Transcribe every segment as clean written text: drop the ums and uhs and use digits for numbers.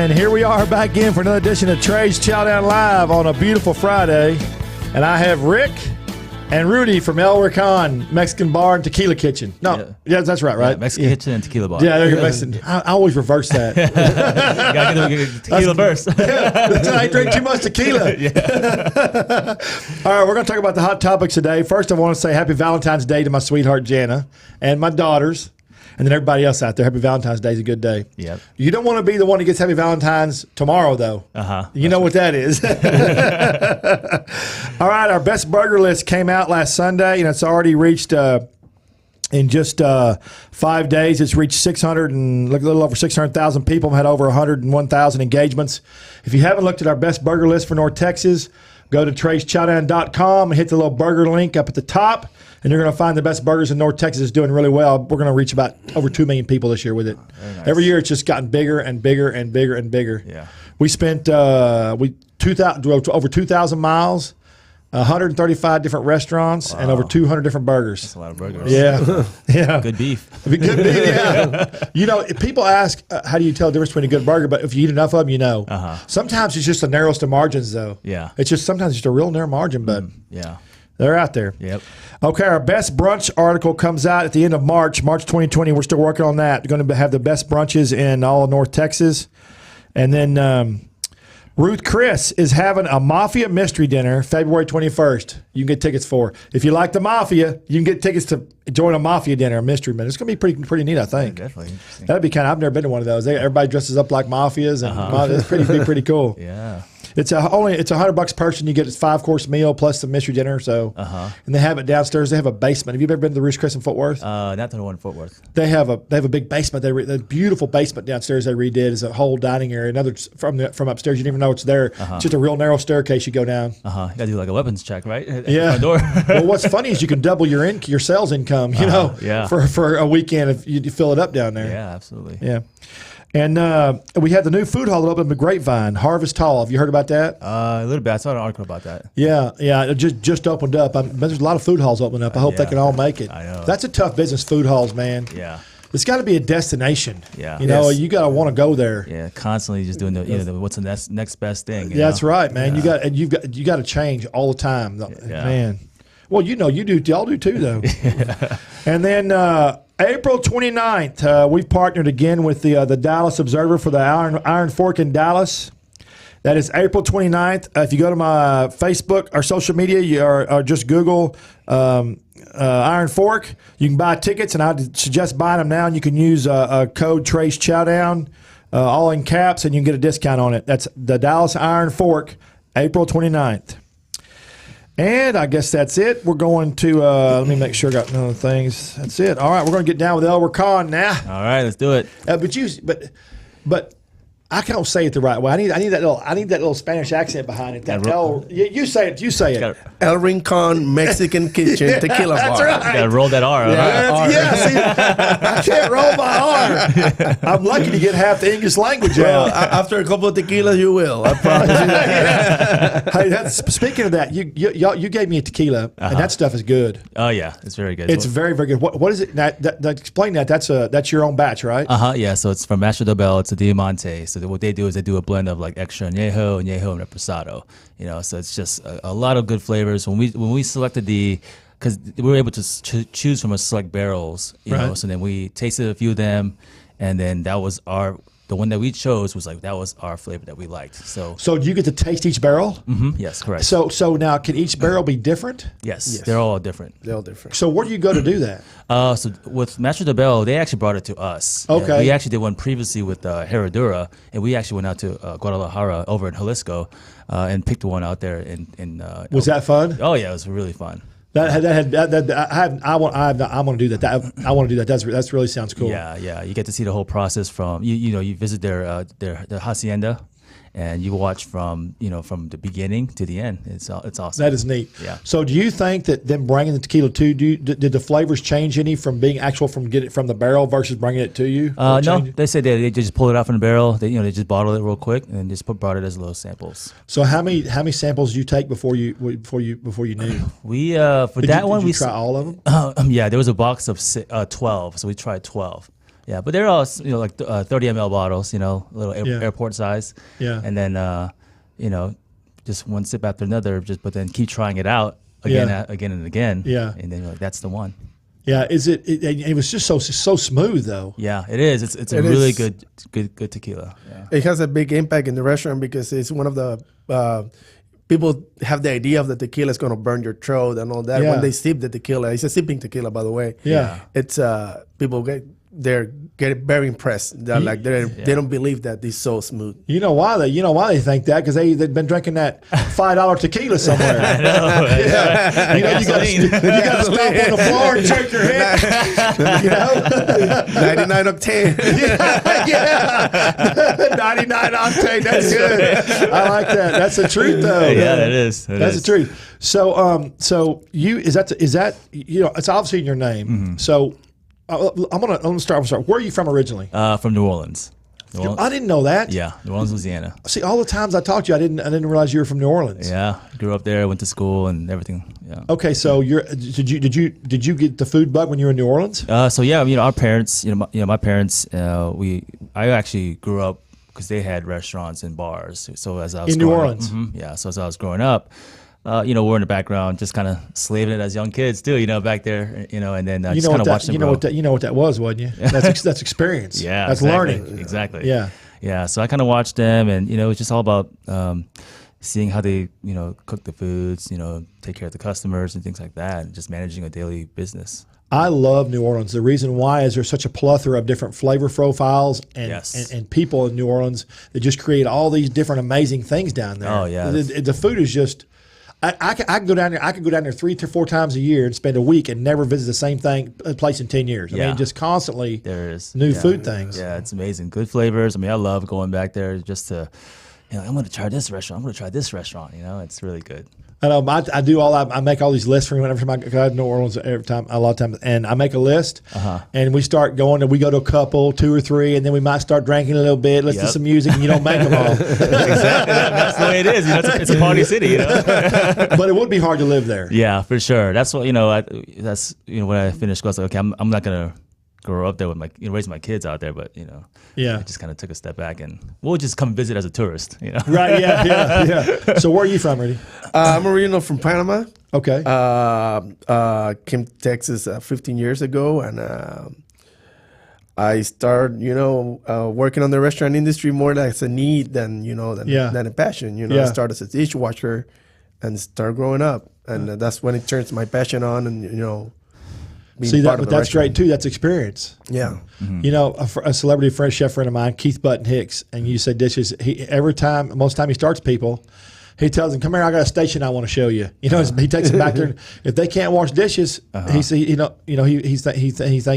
And here we are back again for another edition of Trey's Chowdown Live on a beautiful Friday. And I have Rick and Rudy from El Rincon Mexican Bar and Tequila Kitchen. No, yeah that's right? Yeah, Mexican Kitchen and Tequila Bar. Yeah, they're Mexican. I always reverse that. Gotta get tequila first. I drink too much tequila. All right, we're going to talk about the hot topics today. First, I want to say happy Valentine's Day to my sweetheart Jana and my daughters. And then everybody else out there, happy Valentine's Day is a good day. Yep. You don't want to be the one who gets happy Valentine's tomorrow, though. You know what that is. All right, our best burger list came out last Sunday, and it's already reached, in just 5 days, it's reached 600 and a little over 600,000 people. Had over 101,000 engagements. If you haven't looked at our best burger list for North Texas, go to TreysChowdown.com and hit the little burger link up at the top. And you're going to find the best burgers in North Texas is doing really well. We're going to reach about over 2 million people this year with it. Nice. Every year it's just gotten bigger and bigger and bigger and bigger. Yeah. We spent over 2,000 miles, 135 different restaurants, and over 200 different burgers. That's a lot of burgers. Yeah. Yeah. Good beef. Good beef, yeah. You know, people ask, how do you tell the difference between a good burger? But if you eat enough of them, you know. Sometimes it's just the narrowest of margins, though. Yeah. It's just sometimes just a real narrow margin, but yeah. They're out there. Yep. Okay, our best brunch article comes out at the end of March 2020. We're still working on that. We're going to have the best brunches in all of North Texas. And then Ruth Chris is having a Mafia Mystery Dinner February 21st. You can get tickets for. If you like the Mafia, you can get tickets to join a Mafia dinner, a mystery dinner. It's going to be pretty neat, I think. Yeah, definitely interesting. That'd be I've never been to one of those. Everybody dresses up like mafias, and it's pretty cool. Yeah. It's $100 person. You get a 5-course meal plus the mystery dinner. So, and they have it downstairs. They have a basement. Have you ever been to the Roost Chris in Fort Worth? Not the one in Fort Worth. They have a big basement. The beautiful basement downstairs they redid is a whole dining area. Another from upstairs. You didn't even know it's there. It's just a real narrow staircase you go down. You gotta do like a weapons check, right? At yeah. the door. Well, what's funny is you can double your sales income. You know, for a weekend if you fill it up down there. Yeah, absolutely. Yeah. And we had the new food hall that opened in Grapevine, Harvest Hall. Have you heard about that? A little bit. I saw an article about that. Yeah. It just opened up. There's a lot of food halls opening up. I hope they can all make it. I know. That's a tough business, food halls, man. Yeah. It's got to be a destination. Yeah. You know, you got to want to go there. Yeah, constantly just doing what's the next best thing. Yeah, that's right, man. Yeah. You got to change all the time, man. Well, you do. Y'all do too, though. And then April 29th, we've partnered again with the Dallas Observer for the Iron Fork in Dallas. That is April 29th. If you go to my Facebook or social media, or just Google Iron Fork, you can buy tickets, and I'd suggest buying them now. And you can use a code Trey's Chowdown, all in caps, and you can get a discount on it. That's the Dallas Iron Fork, April 29th. And I guess that's it. We're going to, let me make sure I got none of the things. That's it. All right, we're going to get down with El Rincon now. All right, let's do it. But I can't say it the right way. I need that little Spanish accent behind it. You say it. You say it. El Rincon Mexican Kitchen Tequila Bar. That's right. You gotta roll that R. See, I can't roll my R. I'm lucky to get half the English language out. After a couple of tequilas, you will. I promise you that. Hey, speaking of that, you gave me a tequila, and that stuff is good. Oh yeah, it's very good. It's very, very good. What is it? Explain that. That's your own batch, right? Yeah. So it's from Mastro del Bell. It's a Diamante. So what they do is they do a blend of like extra añejo and reposado. You know, so it's just a lot of good flavors. When we selected because we were able to choose from a select barrels, you know. So then we tasted a few of them, and then that was the one that we chose that was our flavor that we liked. So you get to taste each barrel? Mm-hmm. Yes, correct. So now, can each barrel be different? Yes, they're all different. They're all different. So where do you go to do that? So with Mastro del Bell, they actually brought it to us. Okay. We actually did one previously with Herradura, and we actually went out to Guadalajara over in Jalisco and picked one out there. Was that fun? Oh yeah, it was really fun. I want to do that. I want to do that. That's really sounds cool. Yeah. You get to see the whole process from you visit their hacienda, and you watch from the beginning to the end. It's awesome. That is neat. Yeah. So do you think that them bringing the tequila to did the flavors change any from being getting it from the barrel versus bringing it to you? No, they said they just pull it out from the barrel. They just bottle it real quick and just brought it as little samples. So how many samples did you take before you knew? We for that one did you we try all of them? Yeah, there was a box of 12, so we tried 12. Yeah, but they're all like 30 ml bottles, little airport size. Yeah. And then just one sip after another, but then keep trying it out again and again. Yeah. And then you're like, that's the one. Yeah, it was just so smooth though. Yeah, it is. It's a really good tequila. Yeah. It has a big impact in the restaurant because it's one of the people have the idea of the tequila is going to burn your throat and all that. Yeah. When they sip the tequila, it's a sipping tequila, by the way. Yeah. It's people they're getting very impressed. They're they don't believe that it's so smooth. You know why they think that? Because they've been drinking that $5 tequila somewhere. I know. Yeah. You got to stop on the floor and check your head. 99 octane. Yeah. 99 octane. That's good. I like that. That's the truth, though. Yeah, it is. That's the truth. So you is that it's obviously in your name. Mm-hmm. So I'm gonna start. Where are you from originally? From New Orleans. I didn't know that. Yeah, New Orleans, Louisiana. See, all the times I talked to you, I didn't realize you were from New Orleans. Yeah, grew up there, went to school and everything. Yeah. Okay, so did you get the food bug when you were in New Orleans? So yeah, our parents, my parents, I actually grew up because they had restaurants and bars. So as I was in New Orleans, so as I was growing up. We're in the background, just kind of slaving it as young kids too, back there, and then just kind of watching them grow. You know what that was, wasn't you? That's experience. Yeah, that's exactly. learning. Exactly. Yeah, yeah. So I kind of watched them, and it was just all about seeing how they, cook the foods, take care of the customers and things like that, and just managing a daily business. I love New Orleans. The reason why is there's such a plethora of different flavor profiles and people in New Orleans that just create all these different amazing things down there. Oh yeah, the food is just. I can go down there. I could go down there 3 to 4 times a year and spend a week and never visit the same place in 10 years. I mean, just constantly there is new food things. Yeah, it's amazing. Good flavors. I mean, I love going back there just to, I'm going to try this restaurant. I'm going to try this restaurant. It's really good. I know. I do I make all these lists for whenever I go to New Orleans a lot of times, and I make a list, and we start going, and we go to a couple, 2 or 3, and then we might start drinking a little bit, listen to some music, and you don't make them all. Exactly. That's the way it is. It's a party city. But it would be hard to live there. Yeah, for sure. That's what when I finished school, I was like, okay, I'm not gonna grow up there with raise my kids out there, but I just kind of took a step back and we'll just come visit as a tourist, Right? Yeah. So where are you from, Rudy? I'm original from Panama. Okay. Came to Texas 15 years ago, and I started, working on the restaurant industry more like as a need than a passion. I started as a dishwasher and started growing up, and that's when it turns my passion on, and See that, but that's great too. That's experience. Yeah. Mm-hmm. A celebrity chef friend of mine, Keith Button Hicks, and you say dishes. Most time he starts people, he tells them, "Come here, I got a station I want to show you." He takes them back there. And if they can't wash dishes, he thinks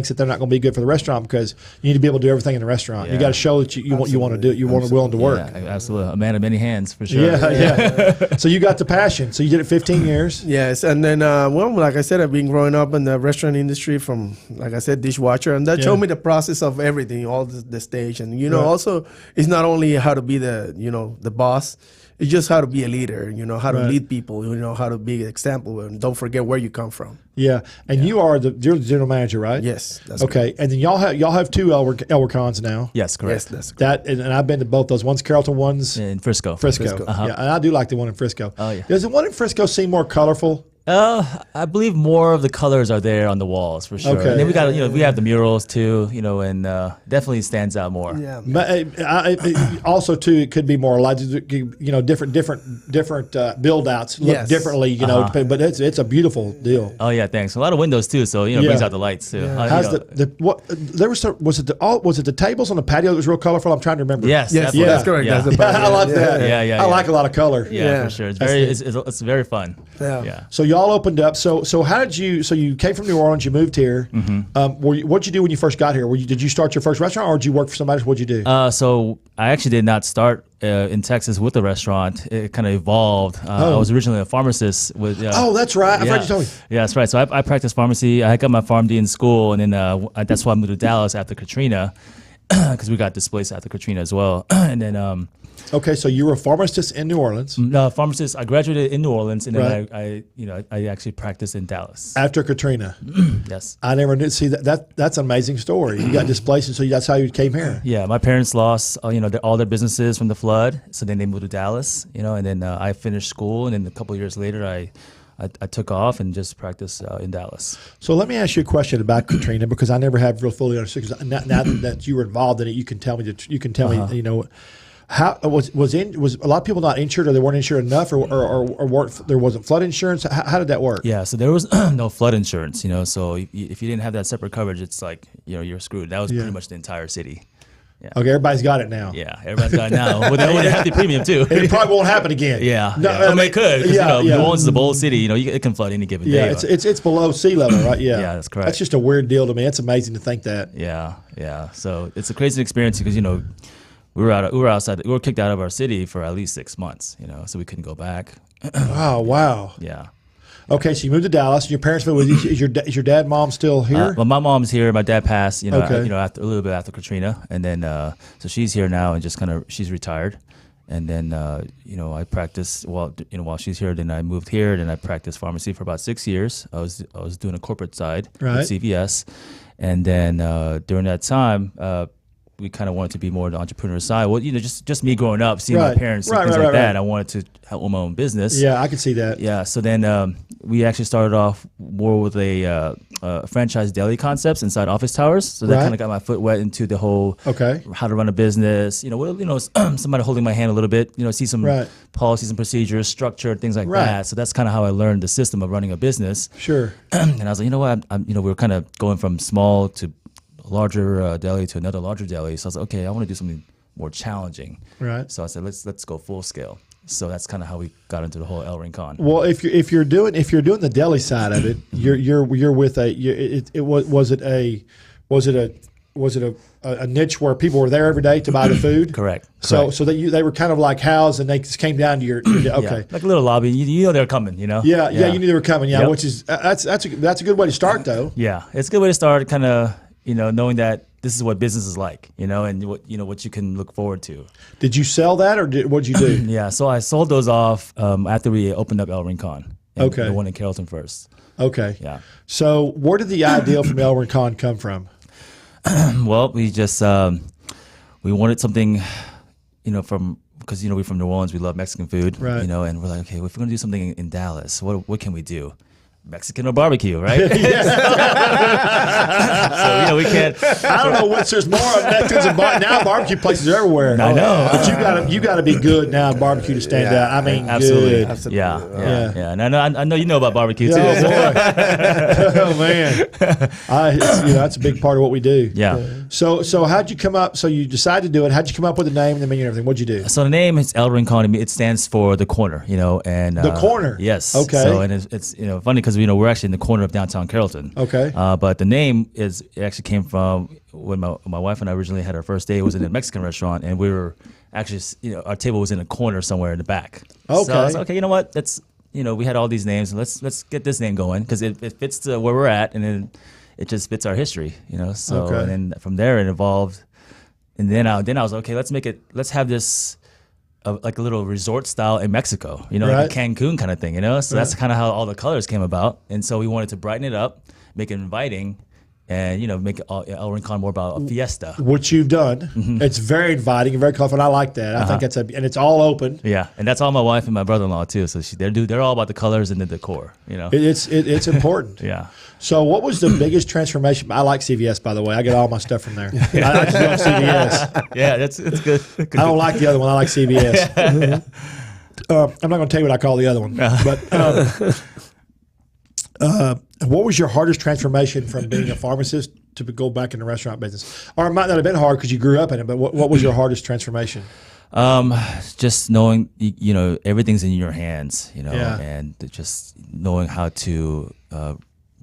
that they're not going to be good for the restaurant because you need to be able to do everything in the restaurant. You got to show that you want to do it. You're willing to work. Yeah, absolutely, a man of many hands for sure. Yeah. So you got the passion. So you did it 15 years. Yes, and then like I said, I've been growing up in the restaurant industry from, like I said, dishwasher, and that showed me the process of everything, all the stage, and also it's not only how to be the boss. It's just how to be a leader, how to lead people, how to be an example, and don't forget where you come from. Yeah, and you're the general manager, right? Yes. That's okay, correct. And then y'all have 2 Elwercons now. Yes, correct. Yes, that's correct. And I've been to both those. One's Carrollton, one's in Frisco. Frisco. Yeah, and I do like the one in Frisco. Oh yeah. Does the one in Frisco seem more colorful? I believe more of the colors are there on the walls for sure. Okay. And then we got we have the murals too, and definitely stands out more. Yeah. Also too, it could be more like different build outs look differently, but it's a beautiful deal. Oh yeah, thanks. A lot of windows too, so it brings out the lights too. Yeah. How's was it the tables on the patio that was real colorful? I'm trying to remember. Yes, that's correct. Yeah. That's I like that. Yeah. I like a lot of color. Yeah, for sure. It's very fun. Yeah. So y'all opened up. So how did you? So you came from New Orleans. You moved here. Mm-hmm. What'd you do when you first got here? Did you start your first restaurant, or did you work for somebody? What'd you do? So I actually did not start in Texas with the restaurant. It kind of evolved. I was originally a pharmacist with. Oh, that's right. I've heard you tell me. Yeah, that's right. So I practiced pharmacy. I got my PharmD in school, and then that's why I moved to Dallas after Katrina. because we got displaced after Katrina as well. And then okay, so you were a pharmacist in New Orleans. no, pharmacist. I graduated in New Orleans, and then Right. I actually practiced in Dallas. After Katrina. Yes. I never knew. See, that's an amazing story. You got displaced, and so that's how you came here. Yeah, my parents lost all their businesses from the flood, so then they moved to Dallas. And then I finished school, and then a couple of years later, I took off and just practiced in Dallas. So let me ask you a question about Katrina, because I never have real fully understood. 'Cause now that you were involved in it, you can tell me me. How was a lot of people not insured, or they weren't insured enough, or there wasn't flood insurance? How did that work? Yeah, so there was no flood insurance. So if you didn't have that separate coverage, it's like you're screwed. That was pretty much the entire city. Yeah. Okay, everybody's got it now. Yeah, everybody's got it now. With a hefty premium too. And it probably won't happen again. Yeah, No, I mean, it could. New Orleans is a bold city. It can flood any given day. Yeah, it's below sea level, right? Yeah, yeah, that's correct. That's just a weird deal to me. It's amazing to think that. Yeah. So it's a crazy experience because we were kicked out of our city for at least 6 months. So we couldn't go back. Wow. Yeah. Okay, so you moved to Dallas. Your parents moved with you. Is your dad, mom still here? Well, my mom's here. My dad passed. Okay. After a little bit after Katrina, and then so she's here now and just she's retired. And then I practiced while she's here. Then I moved here. Then I practiced pharmacy for about 6 years. I was doing a corporate side with CVS, and then during that time. We kind of wanted to be more on the entrepreneur side. Well, just me growing up, seeing my parents and things like that. I wanted to help with my own business. Yeah, I can see that. Yeah, so then we actually started off more with a franchise deli concepts inside office towers. So that kind of got my foot wet into the whole how to run a business. Somebody holding my hand a little bit. See some policies and procedures, structure, things like that. So that's kind of how I learned the system of running a business. Sure. And I was like, you know what? We were kind of going from small to larger deli to another larger deli. So I was like, okay, I want to do something more challenging. Right. So I said, let's go full scale. So that's kind of how we got into the whole El Rincon. Well, if you're doing the deli side of it, you're with was it a niche where people were there every day to buy the food? Correct. So they were kind of like housed, and they just came down to your okay, yeah, like a little lobby. They're coming. Yeah, you knew they were coming. Yeah, which is that's a good way to start though. Yeah, it's a good way to start. Kind of knowing that this is what business is like, and what you can look forward to. Did you sell that, or what'd you do? Yeah, so I sold those off after we opened up El Rincon. Okay, the one in Carrollton first. Okay, yeah. So where did the idea from El Rincon come from? Well, we just we wanted something, because we're from New Orleans, we love Mexican food, right? And we're like, okay, if we're gonna do something in Dallas, what can we do? Mexican or barbecue, right? So we can't. I don't know which there's more of Mexicans and now barbecue places are everywhere. I know, but you got to be good now barbecue to stand out. I mean, absolutely, good. Absolutely. Yeah. And I know you know about barbecue too. Oh boy, oh man, that's a big part of what we do. Yeah. So how'd you come up? So you decided to do it. How'd you come up with the name and the menu and everything? What'd you do? So the name is El Rincon. It stands for the corner, and the corner. Yes. Okay. So and it's funny because we're actually in the corner of downtown Carrollton. Okay. But the name actually came from when my wife and I originally had our first date. It was in a Mexican restaurant, and we were actually our table was in a corner somewhere in the back. Okay. So I was like, okay, you know what? That's we had all these names, and let's get this name going because it fits to where we're at, and then it just fits our history, So and then from there it evolved, and then I was like, okay, let's have this. Like a little resort style in Mexico, like a Cancun kind of thing, So that's kind of how all the colors came about. And so we wanted to brighten it up, make it inviting, and make El Rincon more about a fiesta. Which you've done. Mm-hmm. It's very inviting and very colorful, and I like that. I think and it's all open. Yeah, and that's all my wife and my brother-in-law too. So they're all about the colors and the decor. It's important. Yeah. So what was the biggest transformation? I like CVS, by the way. I get all my stuff from there. I just love CVS. Yeah, that's good. I don't like the other one. I like CVS. I'm not going to tell you what I call the other one. But what was your hardest transformation from being a pharmacist to go back in the restaurant business? Or it might not have been hard because you grew up in it, but what was your hardest transformation? Just knowing, everything's in your hands, and just knowing how to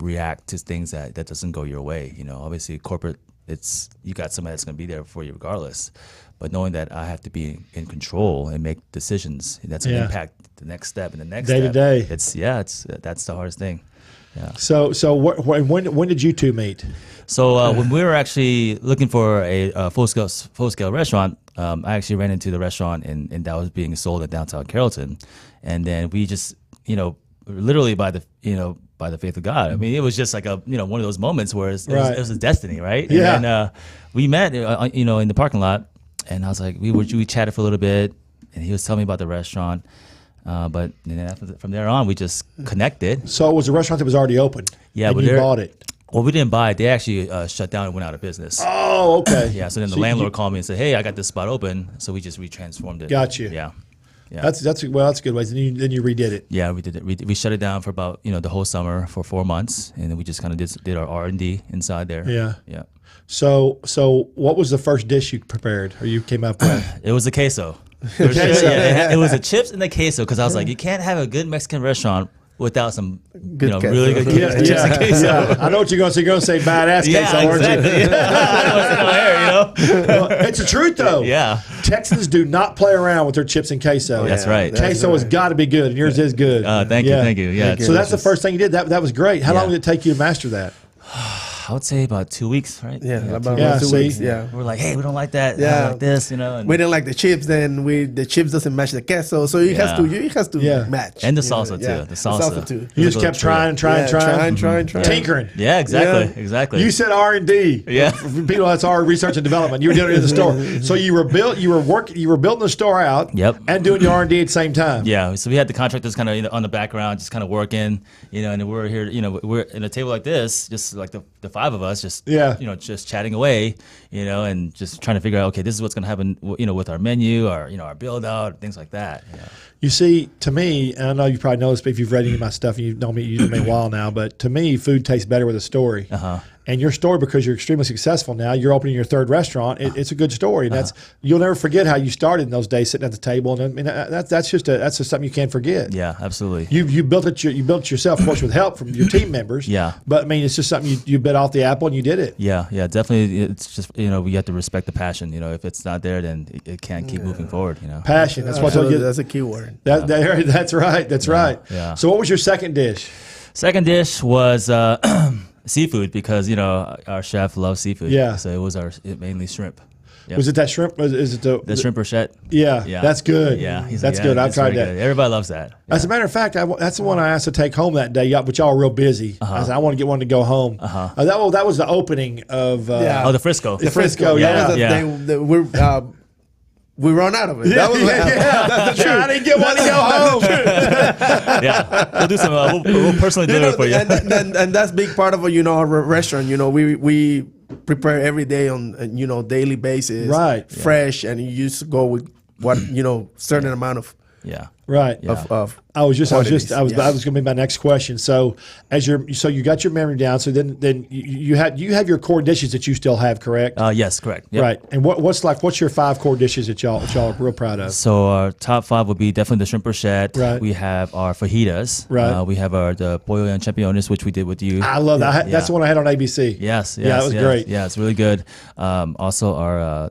react to things that doesn't go your way. Obviously corporate, you got somebody that's going to be there for you regardless, but knowing that I have to be in control and make decisions that's going to impact the next step and the next day step. to day. That's the hardest thing. Yeah. So when did you two meet? So when we were actually looking for a full scale restaurant, I actually ran into the restaurant and that was being sold at downtown Carrollton, and then we just literally by the faith of God. I mean, it was just like a one of those moments where it was a destiny, right? Yeah. And then we met in the parking lot, and I was like we chatted for a little bit, and he was telling me about the restaurant. But then from there on, we just connected. So it was a restaurant that was already open. Yeah, and but you bought it. Well, we didn't buy it. They actually shut down and went out of business. Oh, okay. Yeah. So then the landlord called me and said, "Hey, I got this spot open." So we just retransformed it. Got you. Yeah. Yeah. That's a good way. Then you redid it. Yeah, we did it. We shut it down for about the whole summer for 4 months, and then we just kind of did our R&D inside there. Yeah. Yeah. So what was the first dish you prepared or you came up with? It was the queso. For sure. Yeah, it was the chips and the queso because I was like, you can't have a good Mexican restaurant without some really good chips and queso. Yeah. I know what you're going to say. You're going to say badass queso, exactly. Well, it's the truth, though. Yeah. Texans do not play around with their chips and queso. That's right. Queso has got to be good, and yours is good. Thank you. Yeah. So that's the first thing you did. That was great. How long did it take you to master that? I would say about 2 weeks, right? Yeah, about 2 see? weeks. Yeah. We're like, hey, we don't like that. Yeah. We like this, And we didn't like the chips. Then the chips doesn't match the queso, so it has to match. And the salsa too. Yeah. The salsa too. You just kept trying. Tinkering. Yeah, exactly. You said R&D. Yeah. For people, that's our research and development. You were doing it in the store. So you were building the store out. Yep. And doing your R&D at the same time. Yeah. So we had the contractors kind of on the background, just kind of working, and we're here, we're in a table like this, just like the five of us, just just chatting away, and just trying to figure out, okay, this is what's going to happen, with our menu, our build out, things like that. You see, to me, and I know you probably know this if you've read any of my stuff, and you've known me a while now, but to me, food tastes better with a story. And your story, because you're extremely successful now, you're opening your third restaurant. It's a good story, and you'll never forget how you started in those days, sitting at the table. And I mean, that's just something you can't forget. Yeah, absolutely. You built it. You built it yourself, of course, with help from your team members. Yeah. But I mean, it's just something you bit off the apple and you did it. Yeah, definitely. It's just we have to respect the passion. If it's not there, then it can't keep moving forward. Passion. That's that's a key word. That's right. That's right. Yeah. So what was your second dish? Second dish was seafood because our chef loves seafood. Yeah. So it was mainly shrimp. Yep. Was it that shrimp? Is it the shrimp brochette? Yeah. That's good. Yeah. That's good. I've tried that. Good. Everybody loves that. Yeah. As a matter of fact, that's the one I asked to take home that day, but y'all were real busy. I said, I want to get one to go home. That was the opening of the Frisco. The Frisco, we run out of it. Yeah, that's the truth. I didn't get one to go home. Yeah, we'll do some. We'll personally deliver for you. And that's a big part of our restaurant. We prepare every day on daily basis, right? Fresh, and you just go with what certain amount of right. Of I was going to be my next question. So you got your memory down. So then you have your core dishes that you still have, correct? Yes, correct. Yep. Right. And what's your 5 core dishes that y'all are real proud of? So our top 5 would be definitely the shrimp brochette. Right. We have our fajitas. Right. We have the pollo and champiñones, which we did with you. I love that. That's the one I had on ABC. Yes. Yeah, that was great. Yeah, it's really good. Also our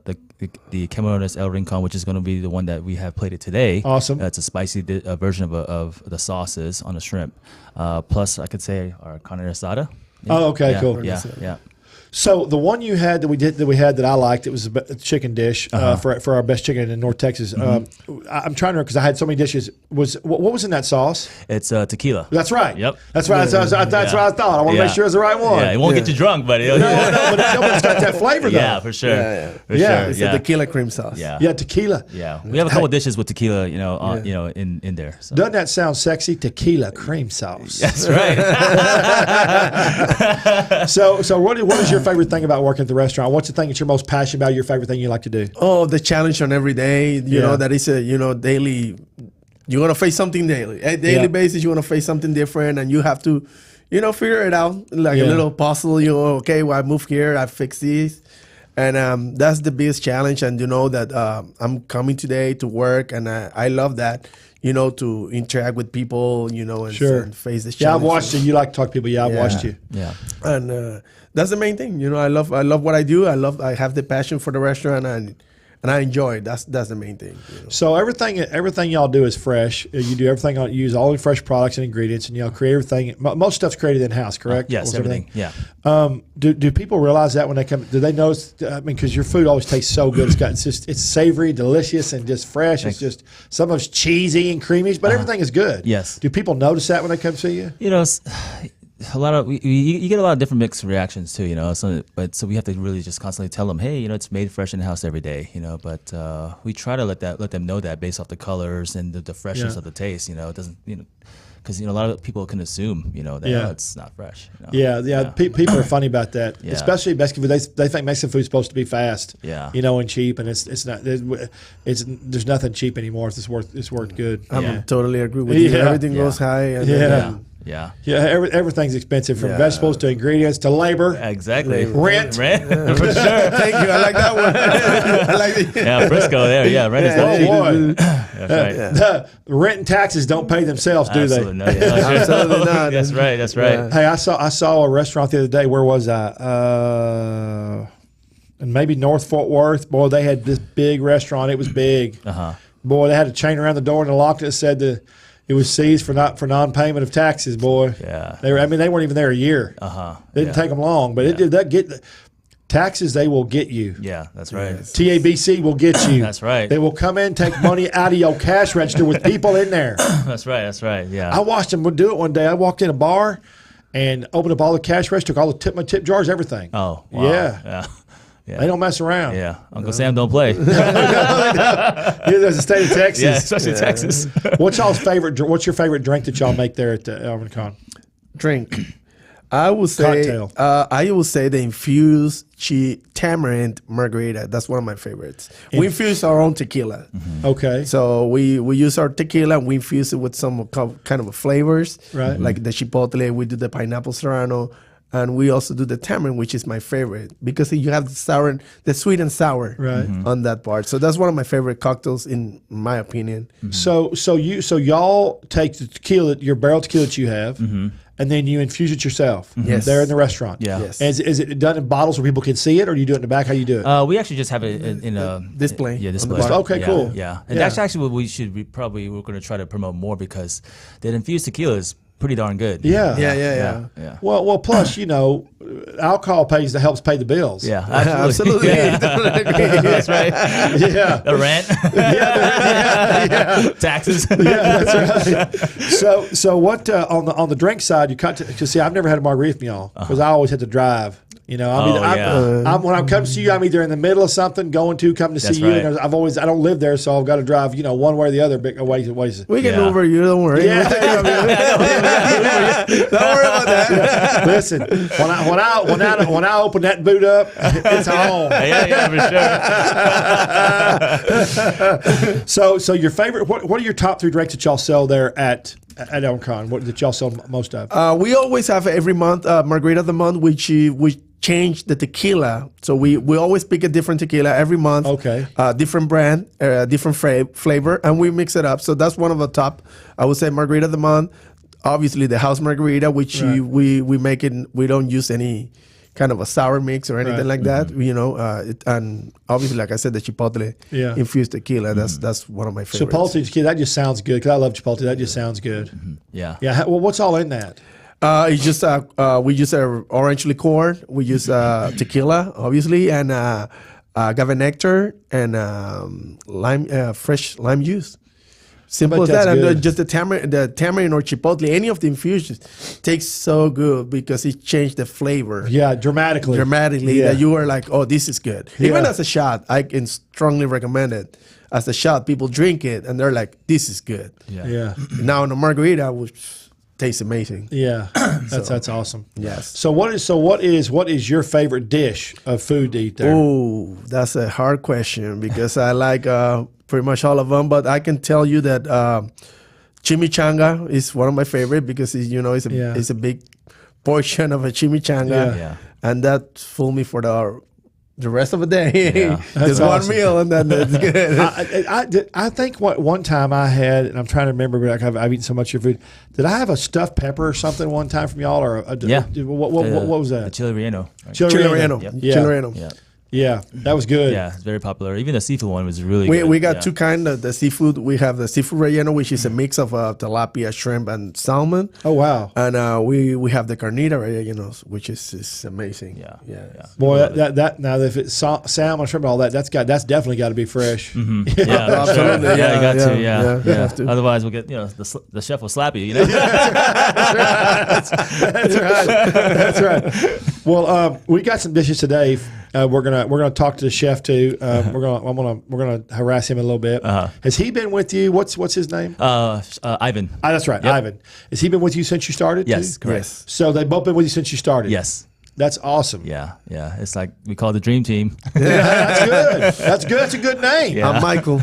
the Camarones El Rincon, which is going to be the one that we have plated today. Awesome. It's a spicy version of the sauces on the shrimp. Plus, I could say our carne asada. Oh, okay, cool. Yeah. So the one you had that I liked, it was a chicken dish for our best chicken in North Texas. I'm trying to remember because I had so many dishes. What was in that sauce? It's tequila. That's right. Yep. That's right. That's what I thought. I want to make sure it's the right one. Yeah, it won't get you drunk, but but it's got that flavor though. Yeah, for sure. For sure. It's a tequila cream sauce. Yeah, tequila. Yeah, we have a couple dishes with tequila, in there. So. Doesn't that sound sexy? Tequila cream sauce. That's right. So what is your favorite thing about working at the restaurant? What's the thing that you're most passionate about? Your favorite thing you like to do? Oh, the challenge on every day. You know that is a daily. You want to face something daily. At daily basis, you want to face something different, and you have to, figure it out like a little puzzle. Okay, well, I moved here, I fixed this, and that's the biggest challenge. And that I'm coming today to work, and I love that. To interact with people, and face this challenge. Yeah, I've watched you. You like to talk to people. Yeah, I've watched you. Yeah. And that's the main thing. I love what I do. I have the passion for the restaurant, and and I enjoy it. That's the main thing. You know? So everything y'all do is fresh. You do everything. You use all the fresh products and ingredients, and y'all create everything. Most stuff's created in house, correct? Yes, everything. Yeah. Do people realize that when they come? Do they notice? I mean, because your food always tastes so good. It's savory, delicious, and just fresh. It's just some of it's cheesy and creamy, but everything is good. Yes. Do people notice that when they come see you? You know, a lot of you get a lot of different mixed reactions too. You know, so we have to really just constantly tell them, hey, you know, it's made fresh in the house every day. You know, but we try to let them know that based off the colors and the freshness of the taste. You know, it doesn't, you know. Because, you know, a lot of people can assume, you know, that it's not fresh. You know? Yeah. People are funny about that, especially Mexican food. They think Mexican food is supposed to be fast, you know, and cheap, and it's not. There's nothing cheap anymore. It's worked good. I totally agree with you. Everything goes high. And everything's expensive, from vegetables to ingredients to labor. Exactly. Rent. For sure. Thank you. I like that one. I like it. Yeah, Frisco there. Yeah, rent is Oh boy. That's right. The rent and taxes don't pay themselves, do they? No, absolutely not. That's right. That's right. Yeah. Hey, I saw a restaurant the other day. Where was I? And maybe North Fort Worth. Boy, they had this big restaurant. It was big. Boy, they had a chain around the door and locked it. It said it was seized for non-payment of taxes. Boy, yeah. They weren't even there a year. It didn't take them long, but it did that get. Taxes, they will get you. Yeah, that's right. TABC will get you. That's right. They will come in, take money out of your cash register with people in there. That's right. That's right. Yeah. I watched them do it one day. I walked in a bar and opened up all the cash register, all the my tip jars, everything. Oh, wow. Yeah. They don't mess around. Yeah. Uncle Sam don't play. There's a state of Texas. Yeah, especially Texas. What's your favorite drink that y'all make there at Rincon? Drink. I would say the infused tamarind margarita. That's one of my favorites. We infuse our own tequila. Okay. So we use our tequila and we infuse it with some kind of flavors. Right. Like the chipotle, we do the pineapple serrano, and we also do the tamarind, which is my favorite because you have the sweet and sour on that part. So that's one of my favorite cocktails in my opinion. So y'all take the tequila, your barrel tequila that you have, and then you infuse it yourself. Yes. There in the restaurant. Yeah. Yes. Is it done in bottles where people can see it, or do you do it in the back? How you do it? We actually just have it in a display. Yeah, display. Okay, yeah, cool. Yeah, and that's actually what we're going to try to promote more because the infused tequila is pretty darn good. Yeah. Well, plus, you know, alcohol helps pay the bills. Yeah, absolutely. That's right. Yeah. The rent. Taxes. Yeah, that's right. So what on the drink side you cut to? See, I've never had a margarita from y'all because I always had to drive. You know, when I come to see you, I'm either in the middle of something, coming to see you. Right. And I don't live there, so I've got to drive, you know, one way or the other. Ways. We can Uber you, don't worry. Yeah. Don't worry about that. Yeah. Listen, when I open that boot up, it's on. For sure. So your favorite? What are your top 3 drinks that y'all sell there at Rincon? What that y'all sell most of? We always have every month margarita of the month, which we change the tequila. So we always pick a different tequila every month. Okay. Different brand, different flavor, and we mix it up. So that's one of the top. I would say margarita of the month. Obviously, the house margarita, which we make it. We don't use any kind of a sour mix or anything like that. You know, and obviously, like I said, the chipotle infused tequila. That's one of my favorites. Chipotle tequila. That just sounds good because I love chipotle. That just sounds good. Yeah. Yeah. Well, what's all in that? It's just we use orange liqueur. We use tequila, obviously, and agave nectar and fresh lime juice. Simple as that. And just the tamarind or chipotle, any of the infusions tastes so good because it changed the flavor. Yeah, dramatically. That you are like, oh, this is good. Yeah. Even as a shot, I can strongly recommend it. As a shot, people drink it and they're like, this is good. Yeah. Now in a margarita, which tastes amazing. Yeah, that's awesome. Yes. So what is your favorite dish of food to eat there? Oh, that's a hard question because I like pretty much all of them. But I can tell you that chimichanga is one of my favorite because it's a big portion of a chimichanga, and that fooled me for the rest of the day. Yeah. Just awesome. one meal and then it's good. I think one time I had, and I'm trying to remember, but I've eaten so much of your food. Did I have a stuffed pepper or something one time from y'all? Or what was that? The chili relleno. Chili relleno. Yep. Chili relleno. Yeah. Yeah, that was good. Yeah, it's very popular. Even the seafood one was really We good. we got two kind of the seafood. We have the seafood relleno, which is a mix of tilapia, shrimp, and salmon. Oh wow! And we have the carnita relleno, which is amazing. Yeah. Boy, that now if it's salmon, shrimp, all that, that's definitely got to be fresh. Mm-hmm. Yeah, absolutely. Sure. Yeah, you got to. Yeah, you have to. Otherwise, we'll get the chef will slap you. You know. That's right. Well, we got some dishes today. We're gonna talk to the chef too. We're gonna harass him a little bit. Has he been with you? What's his name? Ivan. That's right, Yep. Ivan. Has he been with you since you started? Yes, too? correct. Yes. So they've both been with you since you started. Yes. That's awesome. Yeah. It's like we call it the dream team. Yeah, that's good. That's good. That's a good name. Yeah. I'm Michael.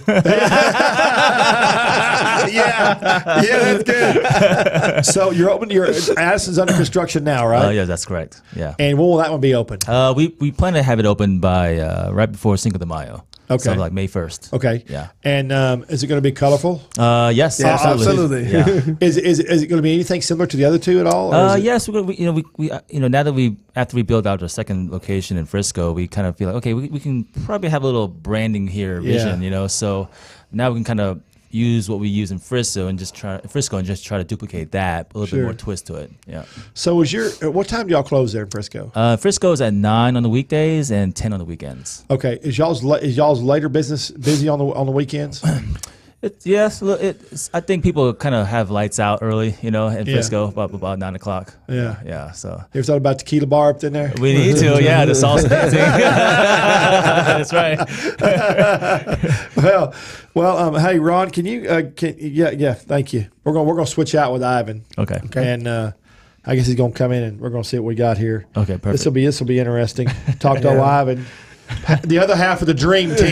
yeah, that's good. So you're open. Addison's under construction now, right? Yeah, that's correct. Yeah. And when will that one be open? We plan to have it open by right before Cinco de Mayo. Okay. So like May 1st. Okay. Yeah. And is it going to be colorful? Yes. Yeah, absolutely. Yeah. Is it going to be anything similar to the other two at all? or is it- Yes, we're gonna, now that after we build out our second location in Frisco, we kind of feel like, okay, we can probably have a little branding here, vision, so now we can kind of use what we use in Frisco and just try to duplicate that, a little bit more twist to it. Yeah. So what time do y'all close there in Frisco? Frisco is at 9 on the weekdays and 10 on the weekends. Okay. Is y'all's later business busy on the weekends? Yes, I think people kind of have lights out early, in Frisco about 9 o'clock. Yeah. Yeah. So You ever thought about Tequila bar up in there? we need to, yeah, the salsa dancing. That's right. Well, hey Ron, can you thank you. We're gonna switch out with Ivan. Okay. And I guess he's gonna come in and we're gonna see what we got here. Okay, perfect. This will be interesting. Talk to old Ivan. The other half of the dream team.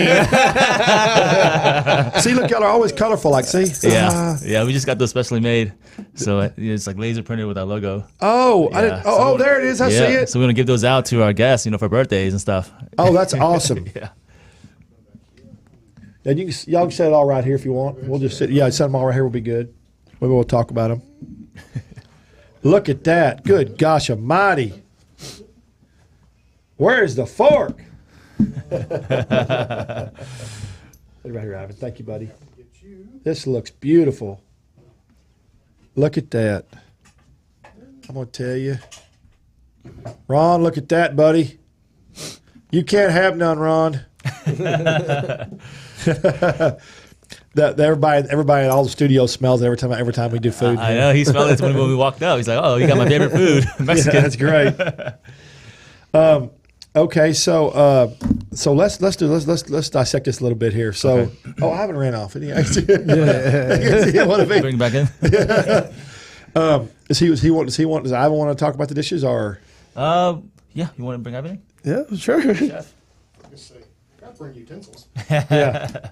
See, look, y'all are always colorful. Like, see? Yeah, we just got those specially made. So it's like laser printed with our logo. Oh, Yeah. I didn't. Oh, there it is. I see it. So we're going to give those out to our guests, for birthdays and stuff. Oh, that's awesome. Yeah. And y'all can set it all right here if you want. We'll just sit. Yeah, set them all right here will be good. Maybe we'll talk about them. Look at that. Good gosh almighty. Where's the fork? Right here, Ivan. Thank you, buddy. This looks beautiful. Look at that. I'm going to tell you. Ron, look at that, buddy. You can't have none, Ron. Everybody in all the studios smells it every time we do food. I know. He smelled it when we walked up. He's like, oh, you got my favorite food. Mexican. Yeah, that's great. Okay, so let's dissect this a little bit here. So, I haven't ran off. Bring Bring it back in. Does Ivan want to talk about the dishes or? Yeah, you want to bring everything? Yeah, sure. Gotta bring utensils. Yeah.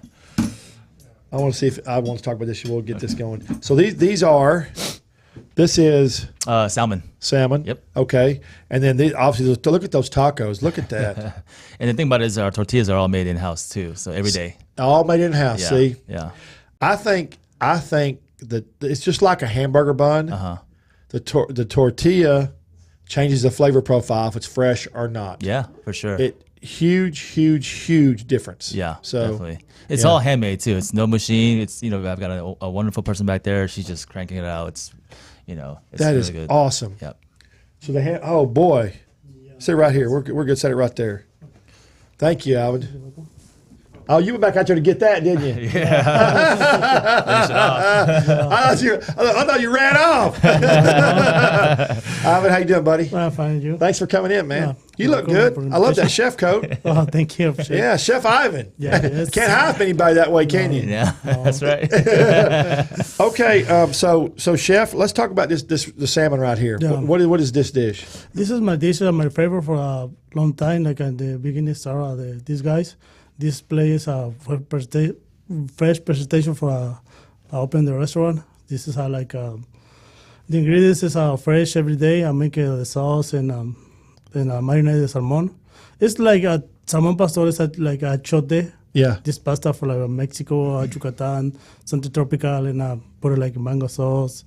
I want to see if I want to talk about this. We'll get this going. So this is Salmon. Salmon. Yep. Okay. And then obviously look at those tacos. Look at that. And the thing about it is our tortillas are all made in house too. So every day. All made in house. Yeah. See. Yeah. I think that it's just like a hamburger bun. The tortilla changes the flavor profile if it's fresh or not. Yeah, for sure. Huge difference. Yeah, so definitely. It's all handmade too. It's no machine. It's I've got a wonderful person back there. She's just cranking it out. It's it's that really is good. awesome. Yep. So oh boy, sit right here. We're good. Set it right there. Thank you, Alvin. Oh, you went back out there to get that, didn't you? Yeah. I thought you ran off. Ivan, how you doing, buddy? I'm fine, you. Thanks for coming in, man. Yeah, You look good. I love that chef coat. Oh, thank you. Yeah, Chef Ivan. Yeah, yes. Can't hire anybody that way, can you? Yeah, that's right. Okay, so Chef, let's talk about the salmon right here. Yeah. What is this dish? This is my dish, my favorite for a long time. Like at the beginning, these guys. This place fresh presentation for open the restaurant. This is how the ingredients is fresh every day. I make the sauce and marinate the salmon. It's like a salmon pastor is like a chote. Yeah. This pasta for like Mexico, Yucatan, something tropical, and put it like mango sauce.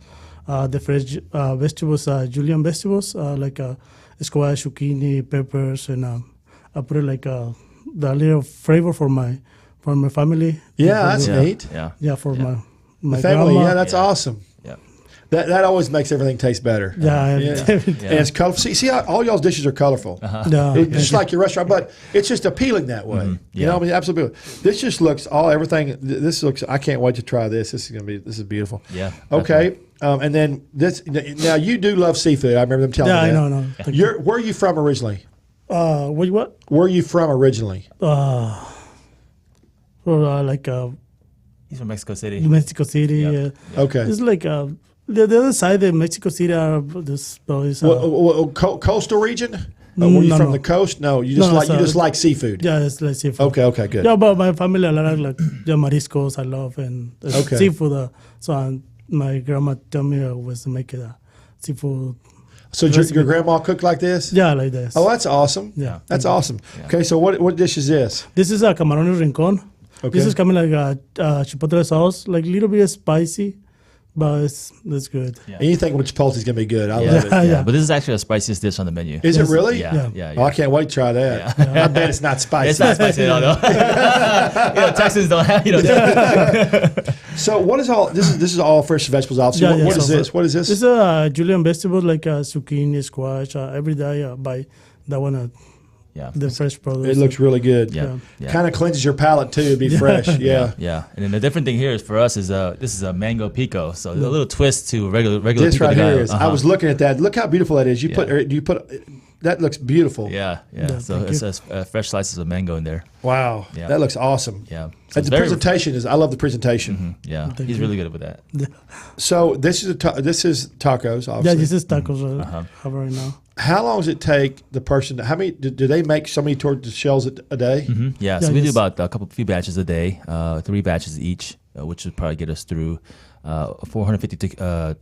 The fresh vegetables, Julian vegetables, like squash, zucchini, peppers, and I put it like the little flavor for my family. Yeah, that's neat. Yeah, for my family. grandma. Yeah, that's awesome. Yeah. That always makes everything taste better. Yeah, And it's colorful. See how all y'all's dishes are colorful. Yeah. It's just like your restaurant, but it's just appealing that way. You know, I mean, absolutely. This just looks everything. This looks. I can't wait to try this. This is beautiful. Yeah. Okay. And then this. Now you do love seafood. I remember them telling me that. Yeah, I know. Where are you from originally? What? Where are you from originally? He's from Mexico City. Mexico City. Yep. Okay. It's like the other side of Mexico City are this place. Coastal region? Were you from the coast? No, you just like seafood. Yeah, it's like seafood. Okay, good. Yeah, but my family a lot like mariscos I love and seafood. So my grandma tell me I was making seafood. So your grandma cooked like this? Yeah, like this. Oh, that's awesome. Yeah, that's awesome. Yeah. Okay, so what dish is this? This is a camarón Rincon. Okay. This is coming like a chipotle sauce, like a little bit spicy. But it's good. Yeah. And you think chipotle is going to be good. I love it. Yeah, but this is actually the spiciest dish on the menu. Is it really? Yeah. Oh, I can't wait to try that. I bet it's not spicy. It's not spicy at all, no. Texans don't have, So what is all, this is all fresh vegetables, obviously. What is this? What is this? This is Julian vegetables like zucchini, squash. Every day I buy that one. The fresh produce. It looks really good. Yeah. Kind of cleanses your palate too to be fresh. Yeah. And then the different thing here is for us is this is a mango pico, so a little twist to regular this pico right here is. I was looking at that. Look how beautiful that is. You put that looks beautiful. Yeah. So it says fresh slices of mango in there. Wow. Yeah. That looks awesome. Yeah. So the presentation I love the presentation. Mm-hmm. Yeah. He's really good with that. So this is tacos, obviously. Yeah, this is tacos right now. How long does it take the person? How many do they make? So many tortilla shells a day? Mm-hmm. Yeah, so we do about a few batches a day, 3 batches each, which would probably get us through 450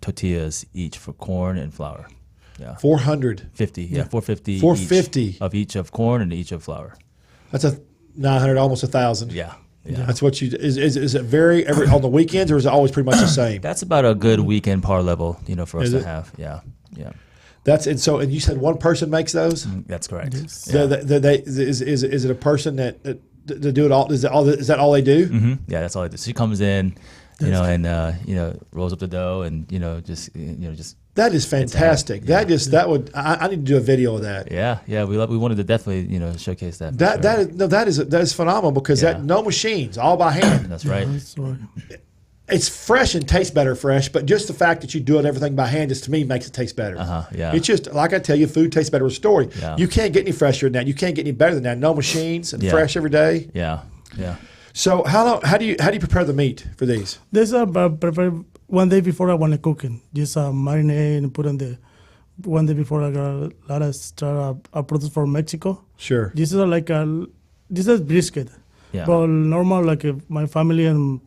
tortillas each for corn and flour. Yeah, 450. Yeah, 450. 450 of each of corn and each of flour. That's a 900, almost 1,000. Yeah. That's what you is it very on the weekends, or is it always pretty much the same? That's about a good weekend par level, for us to have. Yeah. And you said one person makes those? That's correct. Is it a person that do it all? Is that all they do? Mm-hmm. Yeah, that's all they do. So she comes in, rolls up the dough and just. That is fantastic. I need to do a video of that. Yeah. We wanted to definitely showcase that. That is phenomenal because no machines, all by hand. That's right. It's fresh and tastes better fresh, but just the fact that you do everything by hand just to me makes it taste better. It's just like I tell you, food tastes better with story. Yeah. You can't get any fresher than that. You can't get any better than that. No machines and fresh every day. Yeah. So how do you prepare the meat for these? This prepare one day before I want to cook it. Just marinate and put in the one day before I got a lot of produce from Mexico. Sure. This is brisket. Yeah. But normal like my family and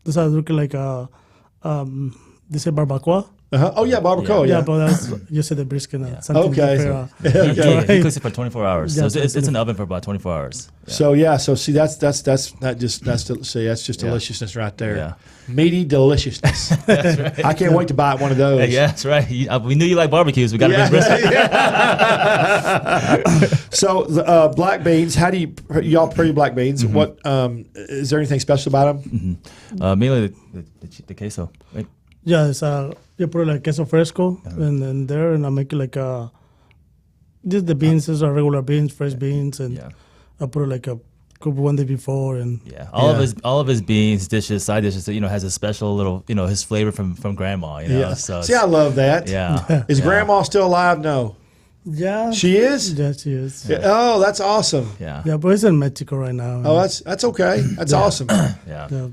this is looking like this is barbacoa. Oh yeah, barbacoa. Yeah, but that's you said the brisket. Okay. He cooks it for 24 hours. So it's in the oven for about 24 hours. Yeah. So see that's just deliciousness right there. Yeah. Meaty deliciousness. That's right. I can't wait to buy one of those. Yeah, that's right. We knew you like barbecues. We got to bring brisket. So black beans. How do y'all prepare your black beans? Mm-hmm. What is there anything special about them? Mm-hmm. Mainly the queso. Right? Yeah, it's you put like queso fresco and there, and I make it like just the beans. These are regular beans, fresh beans, and I put it like a cook one day before, and all of his beans, dishes, side dishes, has a special little his flavor from grandma. So see, I love that. Yeah, is grandma still alive? No. Yeah, she is. Yeah, she is. Yeah. Oh, that's awesome. Yeah, but it's in Mexico right now. Oh, that's okay. That's awesome. Yeah.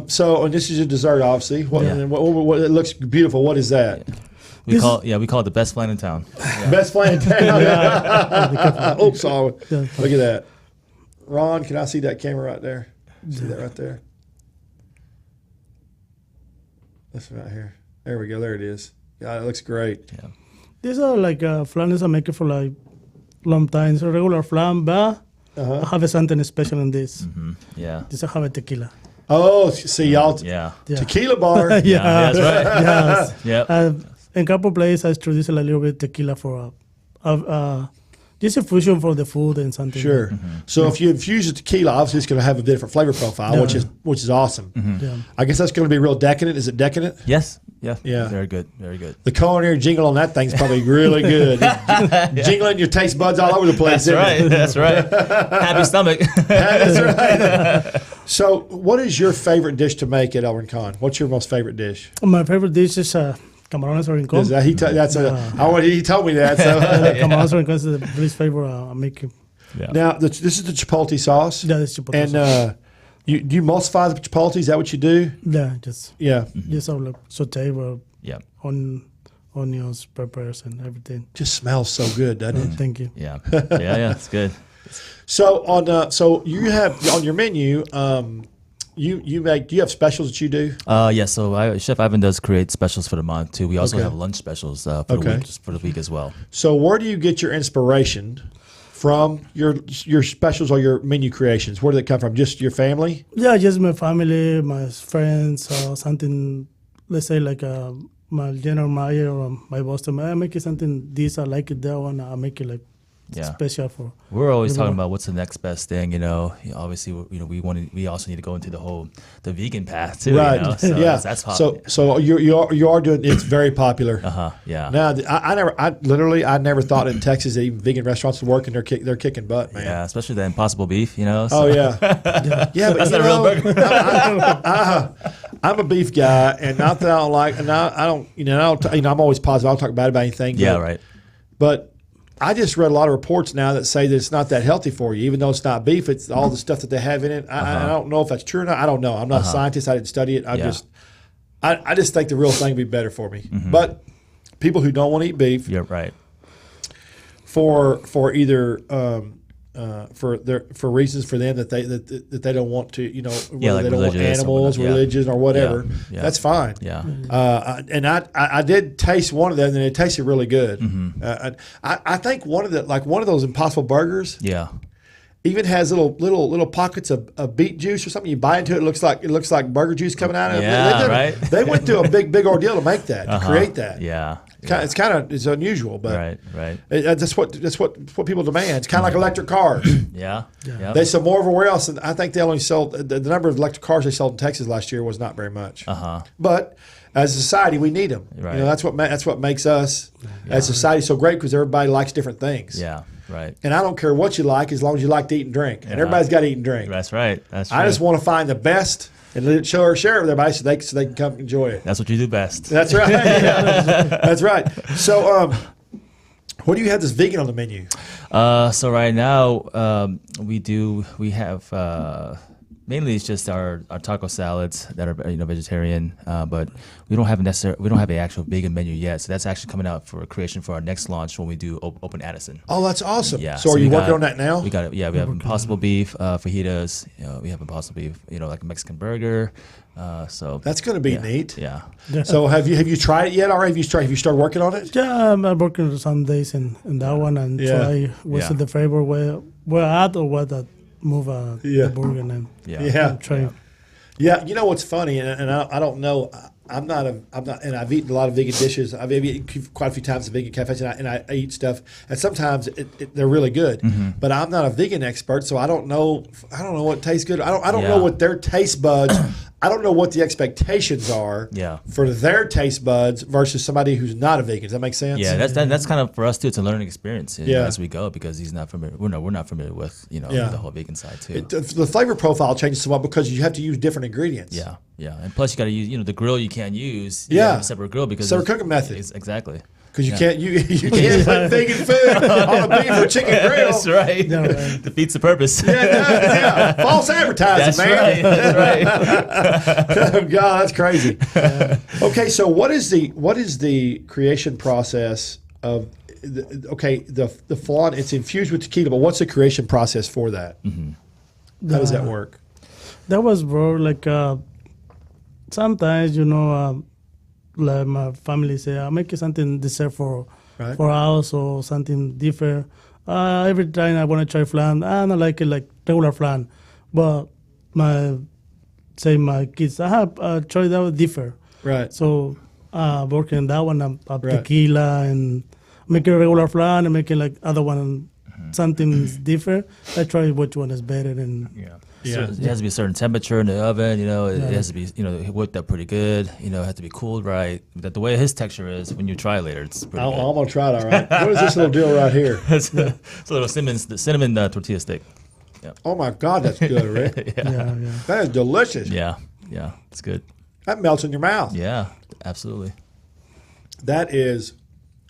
So, and this is your dessert, obviously. What it looks beautiful. What is that? We call it the best flan in town. Best flan in town. Oops, sorry. Look at that. Ron, can I see that camera right there? See that right there? That's right here. There we go. There it is. Yeah, it looks great. Yeah. These are like flans I make it for like long time. It's a regular flan, but I have something special in this. Mm-hmm. Yeah. This I have a tequila. Oh, see y'all. Tequila bar. That's right. Yes. In a couple places I introduce a little bit tequila for just a fusion for the food and something. Sure. So if you infuse a tequila, obviously it's going to have a different flavor profile, which is awesome. Yeah. I guess that's going to be real decadent. Is it decadent? Yes. Yeah. Yeah. Very good. Very good. The culinary jingle on that thing's probably really good. Jingling your taste buds all over the place. That's right. That's right. Happy stomach. That's right. So, what is your favorite dish to make at El Rincon? What's your most favorite dish? My favorite dish is camarones Rincon. He told me that. So. Camarones Rincon is the least favorite I make. Yeah. Now, this is the chipotle sauce. Yeah, it's chipotle and, sauce. Do you emulsify the chipotle? Is that what you do? Yeah, just like saute with onions, peppers, and everything. Just smells so good, doesn't it? Thank you. Yeah, yeah, it's good. So so you have on your menu, you make. Do you have specials that you do? Yeah. So Chef Ivan does create specials for the month too. We also have lunch specials for the week as well. So where do you get your inspiration from your specials or your menu creations? Where do they come from? Just your family? Yeah, just my family, my friends, something. Let's say like my general manager or my boss. I make it something this. I like it that one. I make it like special for. We're always talking about what's the next best thing. Obviously, we also need to go into the vegan path too. Right. So yeah. That's popular. So you are doing. It's very popular. Yeah. Now I never thought in Texas that even vegan restaurants would work, and they're kicking butt, man. Yeah, especially the Impossible Beef. So. Oh yeah. Yeah, but that's the real burger. I'm a beef guy, and not that I don't like, and I don't. I'm always positive. I don't talk bad about anything. Yeah. Right. But I just read a lot of reports now that say that it's not that healthy for you, even though it's not beef. It's all the stuff that they have in it. I don't know if that's true or not. I don't know. I'm not a scientist. I didn't study it. I just think the real thing would be better for me. But people who don't want to eat beef, you're right. For either for reasons for them that they don't want to, whether like they don't want animals, religion, or whatever. Yeah. That's fine. Yeah. And I did taste one of them, and it tasted really good. I think one of those Impossible Burgers. Yeah. Even has little pockets of beet juice or something. You bite into it, it looks like burger juice coming out of it. Yeah, right. They went through a big ordeal to make that, to create that. Yeah. It's unusual, but right. That's what people demand. It's kind of like electric cars. Yeah. They sell more everywhere else, and I think they only sold the number of electric cars they sold in Texas last year was not very much. But as a society, we need them. Right. That's what makes us as a society so great, because everybody likes different things. Yeah. Right. And I don't care what you like, as long as you like to eat and drink. And everybody's got to eat and drink. That's right. I just want to find the best and share it with everybody so they can come enjoy it. That's what you do best. That's right. That's right. So, what do you have that's vegan on the menu? So right now, we have mainly it's just our taco salads that are vegetarian, but we don't have an actual vegan menu yet. So that's actually coming out for creation for our next launch when we do Open Addison. Oh, that's awesome. Yeah. So are you working on that now? We got it. Yeah, we have Impossible Beef fajitas. We have Impossible Beef, like a Mexican burger. So that's going to be neat. Yeah. So have you tried it yet, or have you started working on it? Yeah, I'm working some days in that one and try what's the flavor where at or what that move the burger and try. Yeah, you know what's funny, and I don't know. I'm not, and I've eaten a lot of vegan dishes. I've eaten quite a few times at vegan cafes, and I eat stuff, and sometimes they're really good. But I'm not a vegan expert, so I don't know what tastes good. I don't know what their taste buds. I don't know what the expectations are for their taste buds versus somebody who's not a vegan. Does that make sense? Yeah, that's kind of for us too. It's a learning experience as we go, because he's not familiar. We're not familiar with the whole vegan side too. The flavor profile changes somewhat because you have to use different ingredients. Yeah, and plus you got to use the grill. You can't use a separate grill because separate cooking method. Exactly. Because you can't put vegan food on a beef or chicken grill. That's right. Defeats the purpose. False advertising, man. That's right. Oh, God, that's crazy. Okay, so what is the creation process of the flan? It's infused with tequila, but what's the creation process for that? How does that work? That was like sometimes like my family say, I make something dessert for us or something different. Every time I want to try flan, I don't like it like regular flan. But my kids, I have tried that different. Right. So working that one, tequila, and making regular flan and making like other one something different, I try which one is better. And it has to be a certain temperature in the oven. It has to be whipped up pretty good. It has to be cooled right. But the way his texture is, when you try it later, it's pretty good. I'm gonna try it. All right. What is this little deal right here? It's a little cinnamon tortilla stick. Yep. Oh my God, that's good, Rick. That is delicious. Yeah, it's good. That melts in your mouth. Yeah, absolutely.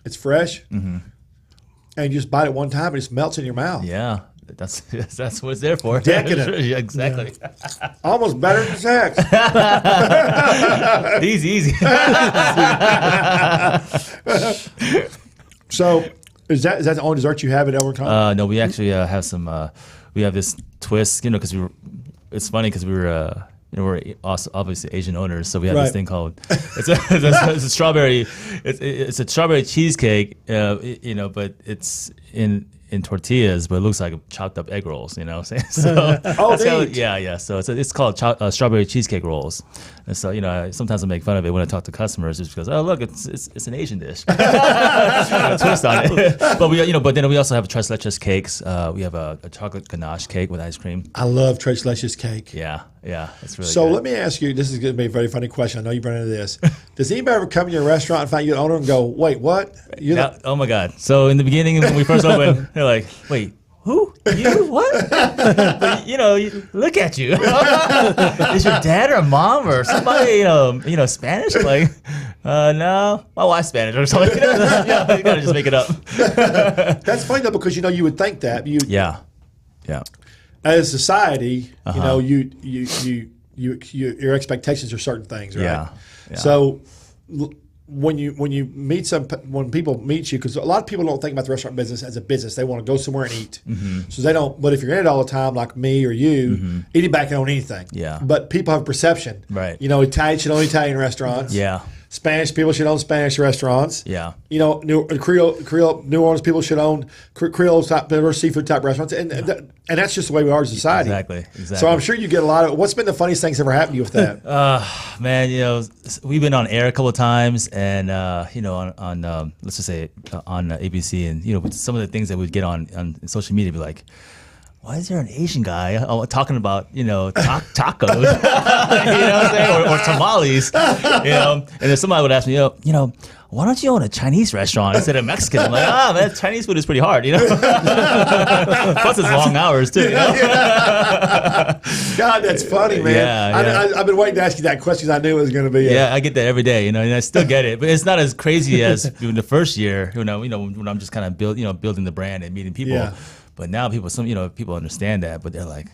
It's fresh, and you just bite it one time, and it just melts in your mouth. Yeah, that's what it's there for. Decadent. Yeah, exactly. Almost better than sex. Easy. So, is that the only dessert you have at El Rincon? No, we actually have some. We have this twist, because it's funny because we were. We're also obviously Asian owners, so we have this thing called it's a strawberry. It's a strawberry cheesecake, but it's in tortillas, but it looks like chopped up egg rolls. You know what I'm saying? So, yeah. So it's called strawberry cheesecake rolls. And so sometimes I make fun of it when I talk to customers, just because look, it's an Asian dish. Twist on it. But but then we also have tres leches cakes. We have a chocolate ganache cake with ice cream. I love tres leches cake. Yeah, it's really so good. Let me ask you, this is going to be a very funny question. I know you've run into this. Does anybody ever come to your restaurant and find you an owner and go, wait, what? Oh my God. So in the beginning when we first opened, they're like, wait, who? You? What? But, look at you. Is your dad or mom or somebody, Spanish? Like, no, my wife's Spanish or something. You gotta just make it up. That's funny though, because you would think that Yeah. As a society, your expectations are certain things, right? Yeah. So when people meet you, because a lot of people don't think about the restaurant business as a business. They want to go somewhere and eat. So they don't. But if you're in it all the time, like me or you, eating back don't own anything. Yeah. But people have a perception. Right. Italian should own Italian restaurants. Yeah. Spanish people should own Spanish restaurants. Yeah. Creole New Orleans people should own Creole type or seafood type restaurants, and that's just the way we are as a society. Exactly. So I'm sure you get a lot of. What's been the funniest things ever happened to you with that? Man, we've been on air a couple of times, and on let's just say on ABC, and with some of the things that we'd get on social media, be like, why is there an Asian guy talking about tacos, you know what I'm saying, or tamales, and then somebody would ask me, why don't you own a Chinese restaurant instead of Mexican? I'm like, man, Chinese food is pretty hard, Plus it's long hours too. God, that's funny, man. Yeah. I've been waiting to ask you that question. I knew it was going to be. Yeah, I get that every day, and I still get it, but it's not as crazy as in the first year, when I'm just kind of building the brand and meeting people. Yeah. But now people understand that, but they're like,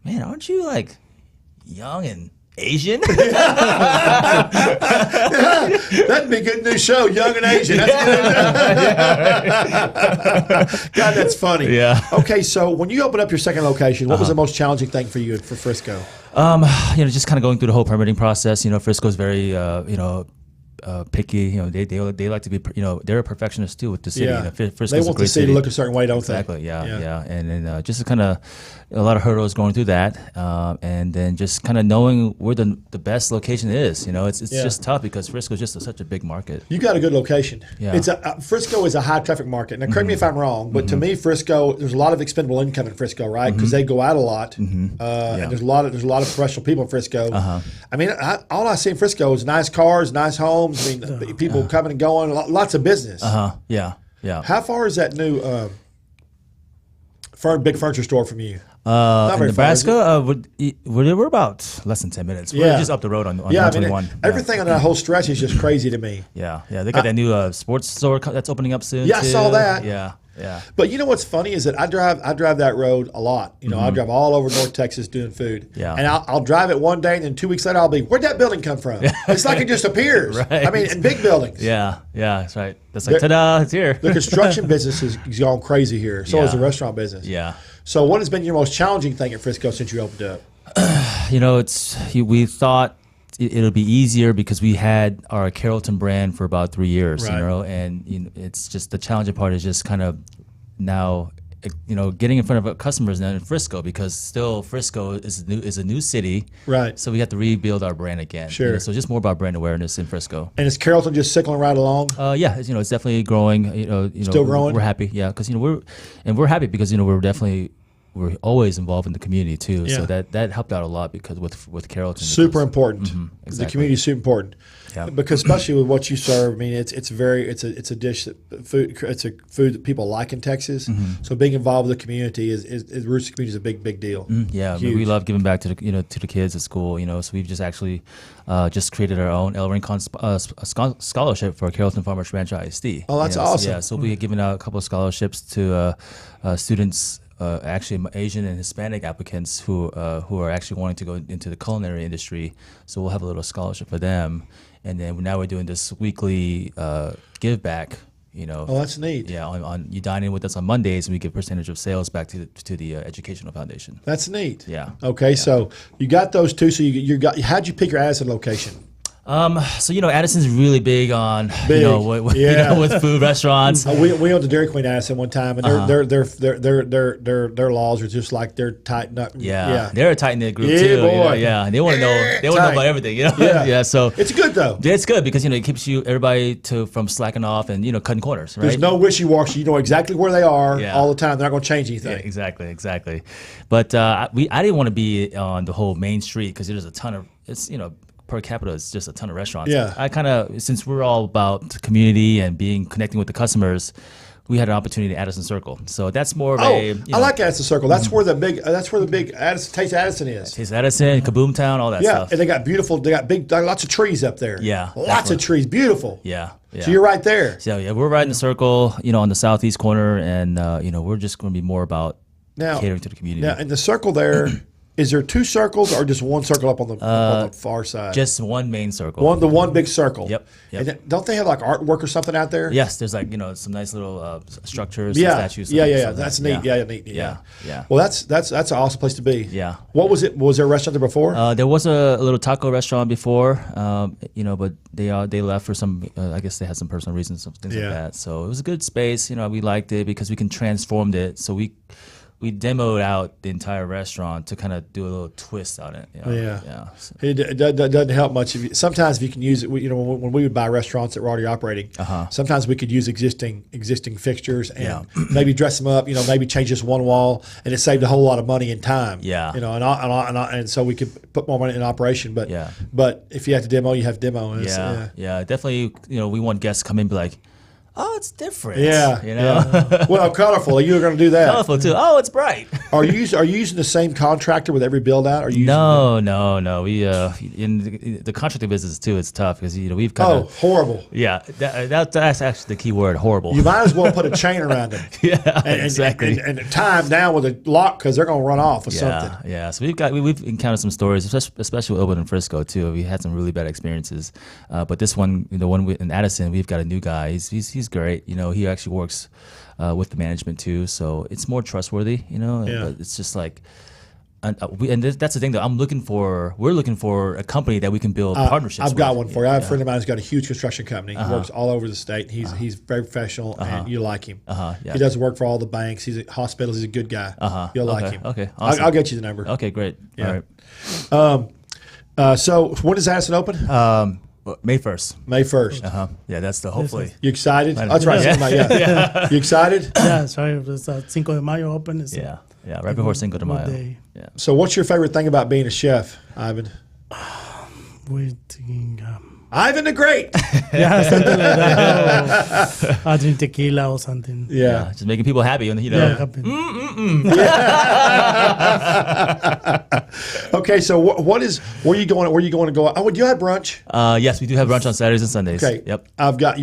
man, aren't you like young and Asian? That'd be a good new show, Young and Asian. God, that's funny. Yeah. Okay, so when you opened up your second location, what was the most challenging thing for you for Frisco? Just kind of going through the whole permitting process. Frisco's very, picky. They like to be. They're a perfectionist too with the city. Yeah. Frisco's they want the city to look a certain way, don't exactly, they? Yeah. And then just kind of a lot of hurdles going through that, and then just kind of knowing where the best location is. It's just tough because Frisco is just such a big market. You got a good location. Yeah. It's Frisco is a high traffic market. Now, correct me if I'm wrong, but to me, Frisco, there's a lot of expendable income in Frisco, right? Because they go out a lot, and there's a lot of professional people in Frisco. I mean, all I see in Frisco is nice cars, nice homes. I mean, people coming and going, lots of business. Yeah. How far is that new big furniture store from you? In Nebraska, we're about less than 10 minutes. We're just up the road on 121. Everything on that whole stretch is just crazy to me. Yeah. They got that new sports store that's opening up soon. Yeah, I saw that. Yeah. But you know what's funny is that I drive that road a lot. I drive all over North Texas doing food. Yeah. And I'll drive it one day, and then 2 weeks later I'll be, where'd that building come from? It's like it just appears. Right. I mean, in big buildings. Yeah, that's right. That's like, ta-da, it's here. The construction business has gone crazy here. So has the restaurant business. Yeah. So what has been your most challenging thing at Frisco since you opened up? We thought it'll be easier because we had our Carrollton brand for about 3 years, Right. and it's just the challenging part is just kind of now getting in front of customers now in Frisco, because still Frisco is a new city, right? So we have to rebuild our brand again. Sure. So just more about brand awareness in Frisco. And is Carrollton just cycling right along? Yeah, it's definitely growing. Still growing. We're happy, yeah, because we're happy because we're always involved in the community too. Yeah. So that helped out a lot because with Carrollton. Super important. Exactly. The community is super important. Yeah. Because especially with what you serve, I mean, it's a dish it's a food that people like in Texas. So being involved with the community is Roots community is a big deal. Yeah, we love giving back to the kids at school. So we've just actually just created our own El Rincon scholarship for Carrollton Farmers Ranch ISD. Oh, that's awesome. Yeah, so we'll be giving out a couple of scholarships to students. Actually, Asian and Hispanic applicants who are actually wanting to go into the culinary industry. So we'll have a little scholarship for them, and then now we're doing this weekly give back. Oh, that's neat. Yeah, on you dine in with us on Mondays, and we give percentage of sales back to the educational foundation. That's neat. Yeah. Okay, so you got those two. So how'd you pick your Addison location? So Addison's really big on with food restaurants. We went to Dairy Queen Addison one time, and their laws are just like they're tightened up. Yeah, they're a tight knit group Yeah, too. boy. They want to know. They want to know about everything. Yeah. So it's good though. Yeah, it's good because it keeps everybody from slacking off and cutting corners. Right. There's no wishy washy. You know exactly where they are all the time. They're not going to change anything. Yeah, exactly. But I didn't want to be on the whole main street because there's a ton of per capita is just a ton of restaurants. Yeah. I kind of, since we're all about community and connecting with the customers, we had an opportunity at Addison Circle. So that's more of I like Addison Circle. That's where the big Taste Addison is. Taste Addison, Kaboom Town, all that stuff. Yeah, and they got lots of trees up there. Yeah. Lots of trees. Beautiful. Yeah. So you're right there. So yeah, we're right in the circle, on the southeast corner, and we're just going to be more about catering to the community. Now, in the circle there, is there two circles or just one circle up on the far side? Just one main circle. The one big circle. Yep. And then, don't they have like artwork or something out there? Yes, there's some nice little structures, statues. Yeah. That's neat. Yeah, neat. Yeah. Well, that's an awesome place to be. Yeah. What was it? Was there a restaurant there before? There was a little taco restaurant before, but they left for some. I guess they had some personal reasons, some things like that. So it was a good space. We liked it because we can transform it. So we demoed out the entire restaurant to kind of do a little twist on it. So. It doesn't help much. Sometimes if you can use it, when we would buy restaurants that were already operating, sometimes we could use existing fixtures and maybe dress them up. Maybe change just one wall, and it saved a whole lot of money and time. Yeah. And so we could put more money in operation. But if you have to demo, you have to demo. Definitely. We want guests to come in and be like, oh, it's different. Yeah. Well, colorful. You were going to do that. Colorful too. Oh, it's bright. Are you using the same contractor with every build out? No. We in the contracting business too. It's tough because we've kind of horrible. Yeah, that's actually the key word. Horrible. You might as well put a chain around them. Exactly. And time down with a lock because they're going to run off with something. Yeah. So we've encountered some stories, especially with Open and Frisco too. We had some really bad experiences. But this one, the one in Addison, we've got a new guy. He's great. He actually works with the management too, so it's more trustworthy. But it's just like, and that's the thing that we're looking for a company that we can build partnerships with. I've got one for you. I have a friend of mine who's got a huge construction company. He works all over the state. He's very professional, and you like him. He does work for all the banks. He's at hospitals. He's a good guy. You'll like him. Okay, awesome. I'll get you the number. Okay, great. Yeah. All right. So when does Addison open? May 1st. May 1st. Yeah, that's the hopefully. You excited? That's right. Yeah. You excited? Yeah, sorry. It's Cinco de Mayo open. Right before Cinco de Mayo. Yeah. So what's your favorite thing about being a chef, Ivan? We're thinking... Ivan the Great. Something like that. I drink tequila or something. Yeah. Just making people happy. Okay, so where are you going to go? Oh, do you have brunch? Yes, we do have brunch on Saturdays and Sundays. Okay. Yep. I've got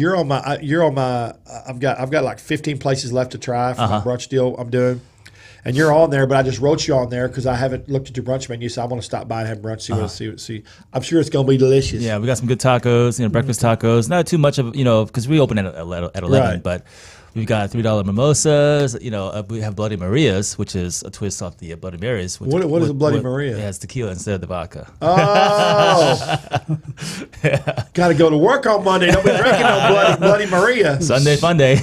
like 15 places left to try for my brunch deal I'm doing. And you're on there, but I just wrote you on there because I haven't looked at your brunch menu, so I want to stop by and have brunch. See. I'm sure it's going to be delicious. Yeah, we got some good tacos, breakfast tacos. Not too much of because we open at 11, right. but we've got $3 mimosas. You know, we have Bloody Marias, which is a twist off the Bloody Marys. What is a Bloody Maria? It has tequila instead of the vodka. Oh, got to go to work on Monday. Don't be drinking no Bloody Maria. Sunday fun day.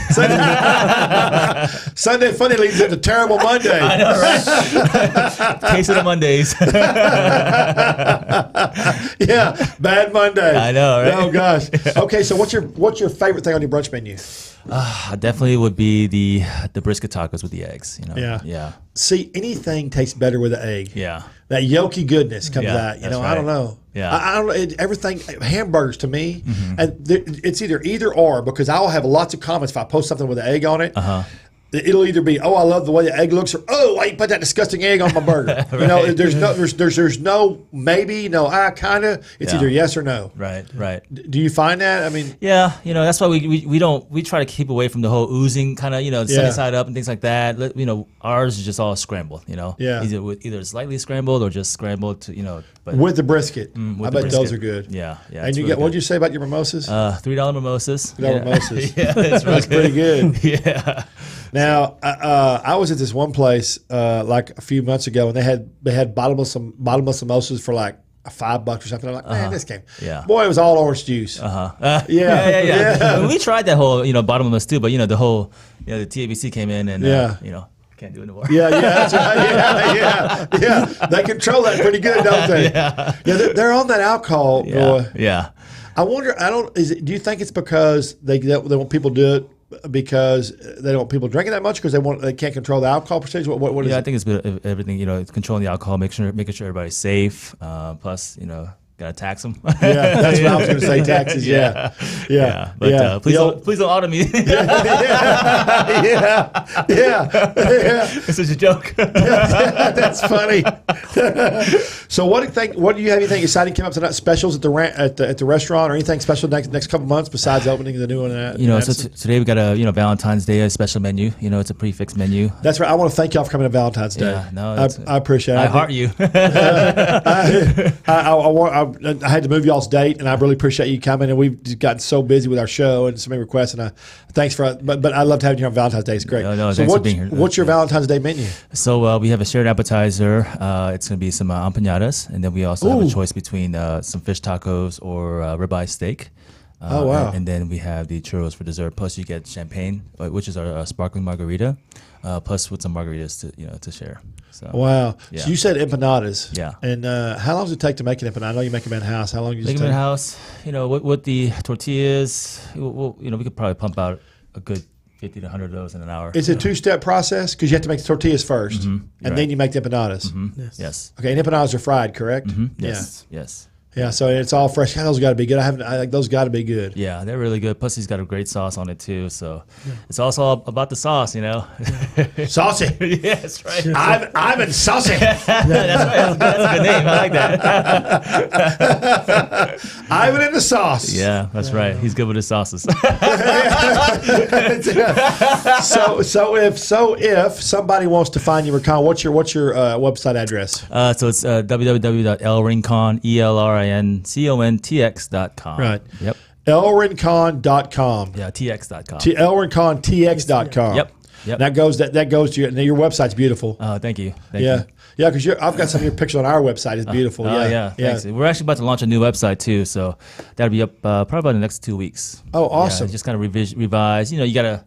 Sunday fun day leads into terrible Monday. I know, right? Taste of the Mondays. Yeah, bad Monday. I know, right? Oh gosh. Okay, so what's your favorite thing on your brunch menu? Definitely would be the brisket tacos with the eggs. You know. Yeah. Yeah. See, anything tastes better with an egg. Yeah. That yolky goodness comes Yeah, out. You know, that's I don't right. know. Yeah. I don't know. Everything, hamburgers to me, and it's either or, because I'll have lots of comments if I post something with an egg on it. It'll either be, oh, I love the way the egg looks, or oh, why you put that disgusting egg on my burger. You know, there's no maybe, no kind of. It's either yes or no. Right. Right. Do you find that? I mean, yeah, you know, that's why we try to keep away from the whole oozing kind of, you know, sunny side up and things like that. You know, ours is just all scrambled, you know. Yeah. Either slightly scrambled or just scrambled to, you know. But with the brisket. with I the bet those brisket. are good. Yeah. Yeah. And you get, what'd you say about your mimosas? $3 mimosas. $3 mimosas. Yeah, it's really That's pretty good. Yeah. Now, I was at this one place like a few months ago, and they had bottomless mimosas for like $5 or something. I'm like, man, this game. Yeah. Boy, it was all orange juice. Yeah. I mean, we tried that whole, you know, bottomless too, but you know, the whole, you know, the TABC came in and you know, can't do it anymore. Yeah, that's right. Yeah. They control that pretty good, don't they? Yeah. They're on that alcohol, boy. Yeah. I wonder. Do you think it's because they want people to do it because they don't want people drinking that much because they can't control the alcohol percentage? What is it? I think it's been everything. You know, it's controlling the alcohol, making sure everybody's safe. Plus, you know, gotta tax them. Yeah, that's what I was going to say. Taxes. Yeah. But please don't audit me. Yeah. This is a joke. That's funny. So, what do you have anything exciting coming up tonight? Specials at the restaurant, or anything special next couple months besides opening the new one? You know, so today we got a Valentine's Day special menu. You know, it's a prefix menu. That's right. I want to thank y'all for coming to Valentine's Day. Yeah, no, I appreciate it. I heart you. I had to move y'all's date, and I really appreciate you coming. And we've just gotten so busy with our show and so many requests. And thanks for, but I loved having you on Valentine's Day. It's great. No, so thanks for being here. What's your Valentine's Day menu? So we have a shared appetizer. It's going to be some empanadas, and then we also have a choice between some fish tacos or ribeye steak. Oh wow! And then we have the churros for dessert. Plus, you get champagne, which is our sparkling margarita, plus with some margaritas to share. So, wow! Yeah. So you said empanadas. Yeah. And how long does it take to make an empanada? I know you make them in house. How long do you make take? them in house? You know, with the tortillas, we could probably pump out a good 50 to 100 of those in an hour. It's a two-step process because you have to make the tortillas first, and then you make the empanadas. Yes. Okay, and empanadas are fried, correct? Yes. Yes. Yeah, so it's all fresh. Those got to be good. I think those got to be good. Yeah, they're really good. Plus, he's got a great sauce on it too. So it's also about the sauce, you know. Saucy. Yeah, that's right. Ivan Saucy. That's right. That's a good name. I like that. Ivan in the sauce. Yeah, that's right. He's good with his sauces. So if somebody wants to find you, Rincon, what's your website address? So it's www.elrincon, ELRINCONTX.com. Right. Yep. elrincon.com. Yeah, TX.com. elrincontx.com. Yep. That goes to your website's beautiful. Thank you. Yeah, because I've got some of your pictures on our website. It's beautiful. Yeah. Thanks. We're actually about to launch a new website too, so that'll be up probably about the next 2 weeks. Oh, awesome! Just kind of revise. You know, you gotta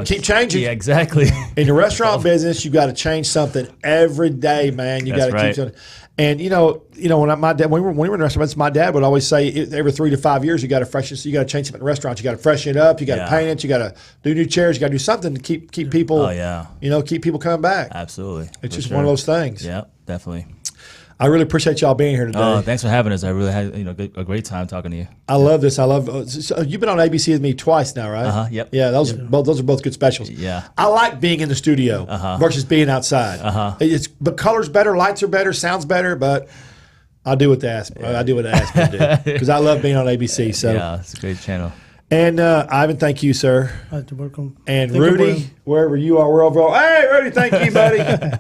keep changing. Yeah, exactly. In the restaurant business, you got to change something every day, man. You got to keep something. And when my dad, when we were in restaurants, my dad would always say every 3 to 5 years you got to freshen. So you got to change something in restaurants. You got to freshen it up. You got to paint it. You got to do new chairs. You got to do something to keep people. Oh yeah. Keep people coming back. Absolutely. It's just one of those things. Yeah, definitely. I really appreciate y'all being here today. Oh, thanks for having us. I really had a great time talking to you. I love this. So you've been on ABC with me twice now, right? Yep. Yeah, those are both good specials. Yeah. I like being in the studio versus being outside. But colors better, lights are better, sounds better, but I do what they ask. I do what they ask me to do because I love being on ABC. So yeah, it's a great channel. And Ivan, thank you, sir. You're welcome. And Rudy, wherever you are, we're overall. Hey, Rudy, thank you, buddy.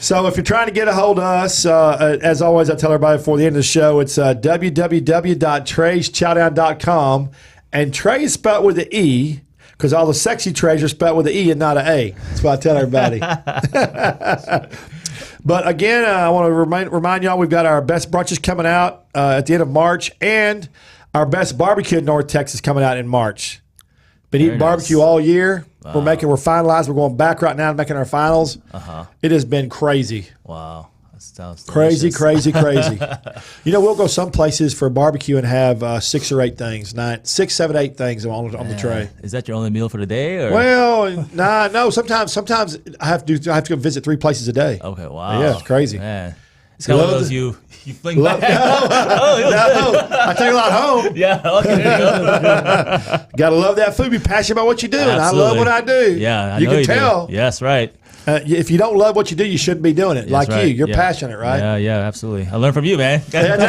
So if you're trying to get a hold of us, as always, I tell everybody before the end of the show, it's www.treyschowdown.com. And Trey is spelled with an E because all the sexy Treys are spelled with an E and not an A. That's what I tell everybody. But again, I want to remind y'all we've got our best brunches coming out at the end of March, and our best barbecue in North Texas coming out in March. Been eating barbecue all year. We're finalized. We're going back right now and making our finals. It has been crazy. Wow. That sounds crazy. We'll go some places for barbecue and have 6 or 8 things, 6, 7, 8 things on the tray. Is that your only meal for the day? Or? Well, no. Sometimes I have to go visit 3 places a day. Okay, wow. Yeah, it's crazy. Man. It's kind of one of those you fling back. No, I take a lot home. Yeah, okay, there you go. Got to love that food. Be passionate about what you do, and I love what I do. Yeah, you can tell. Do. Yes, right. If you don't love what you do, you shouldn't be doing it. Yes, right. You're passionate, right? Yeah, absolutely. I learned from you, man. And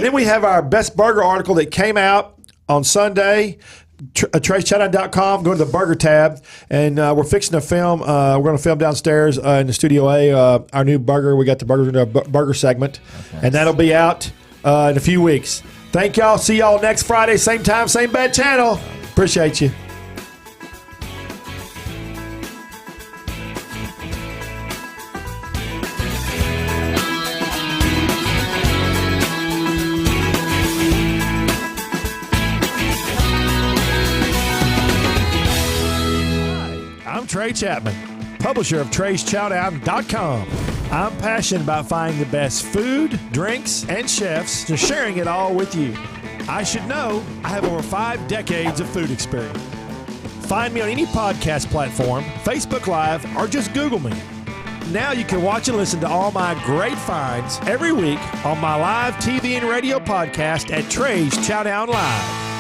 then we have our best burger article that came out on Sunday. TreyChapman.com. Go to the burger tab, and we're fixing to film. We're going to film downstairs in the Studio A. Our new burger. We got the burgers in our burger segment, and that'll be out in a few weeks. Thank y'all. See y'all next Friday, same time, same bad channel. Appreciate you. I'm Trey Chapman, publisher of Trey'sChowdown.com. I'm passionate about finding the best food, drinks, and chefs, and sharing it all with you. I should know I have over 5 decades of food experience. Find me on any podcast platform, Facebook Live, or just Google me. Now you can watch and listen to all my great finds every week on my live TV and radio podcast at Trey's Chowdown Live.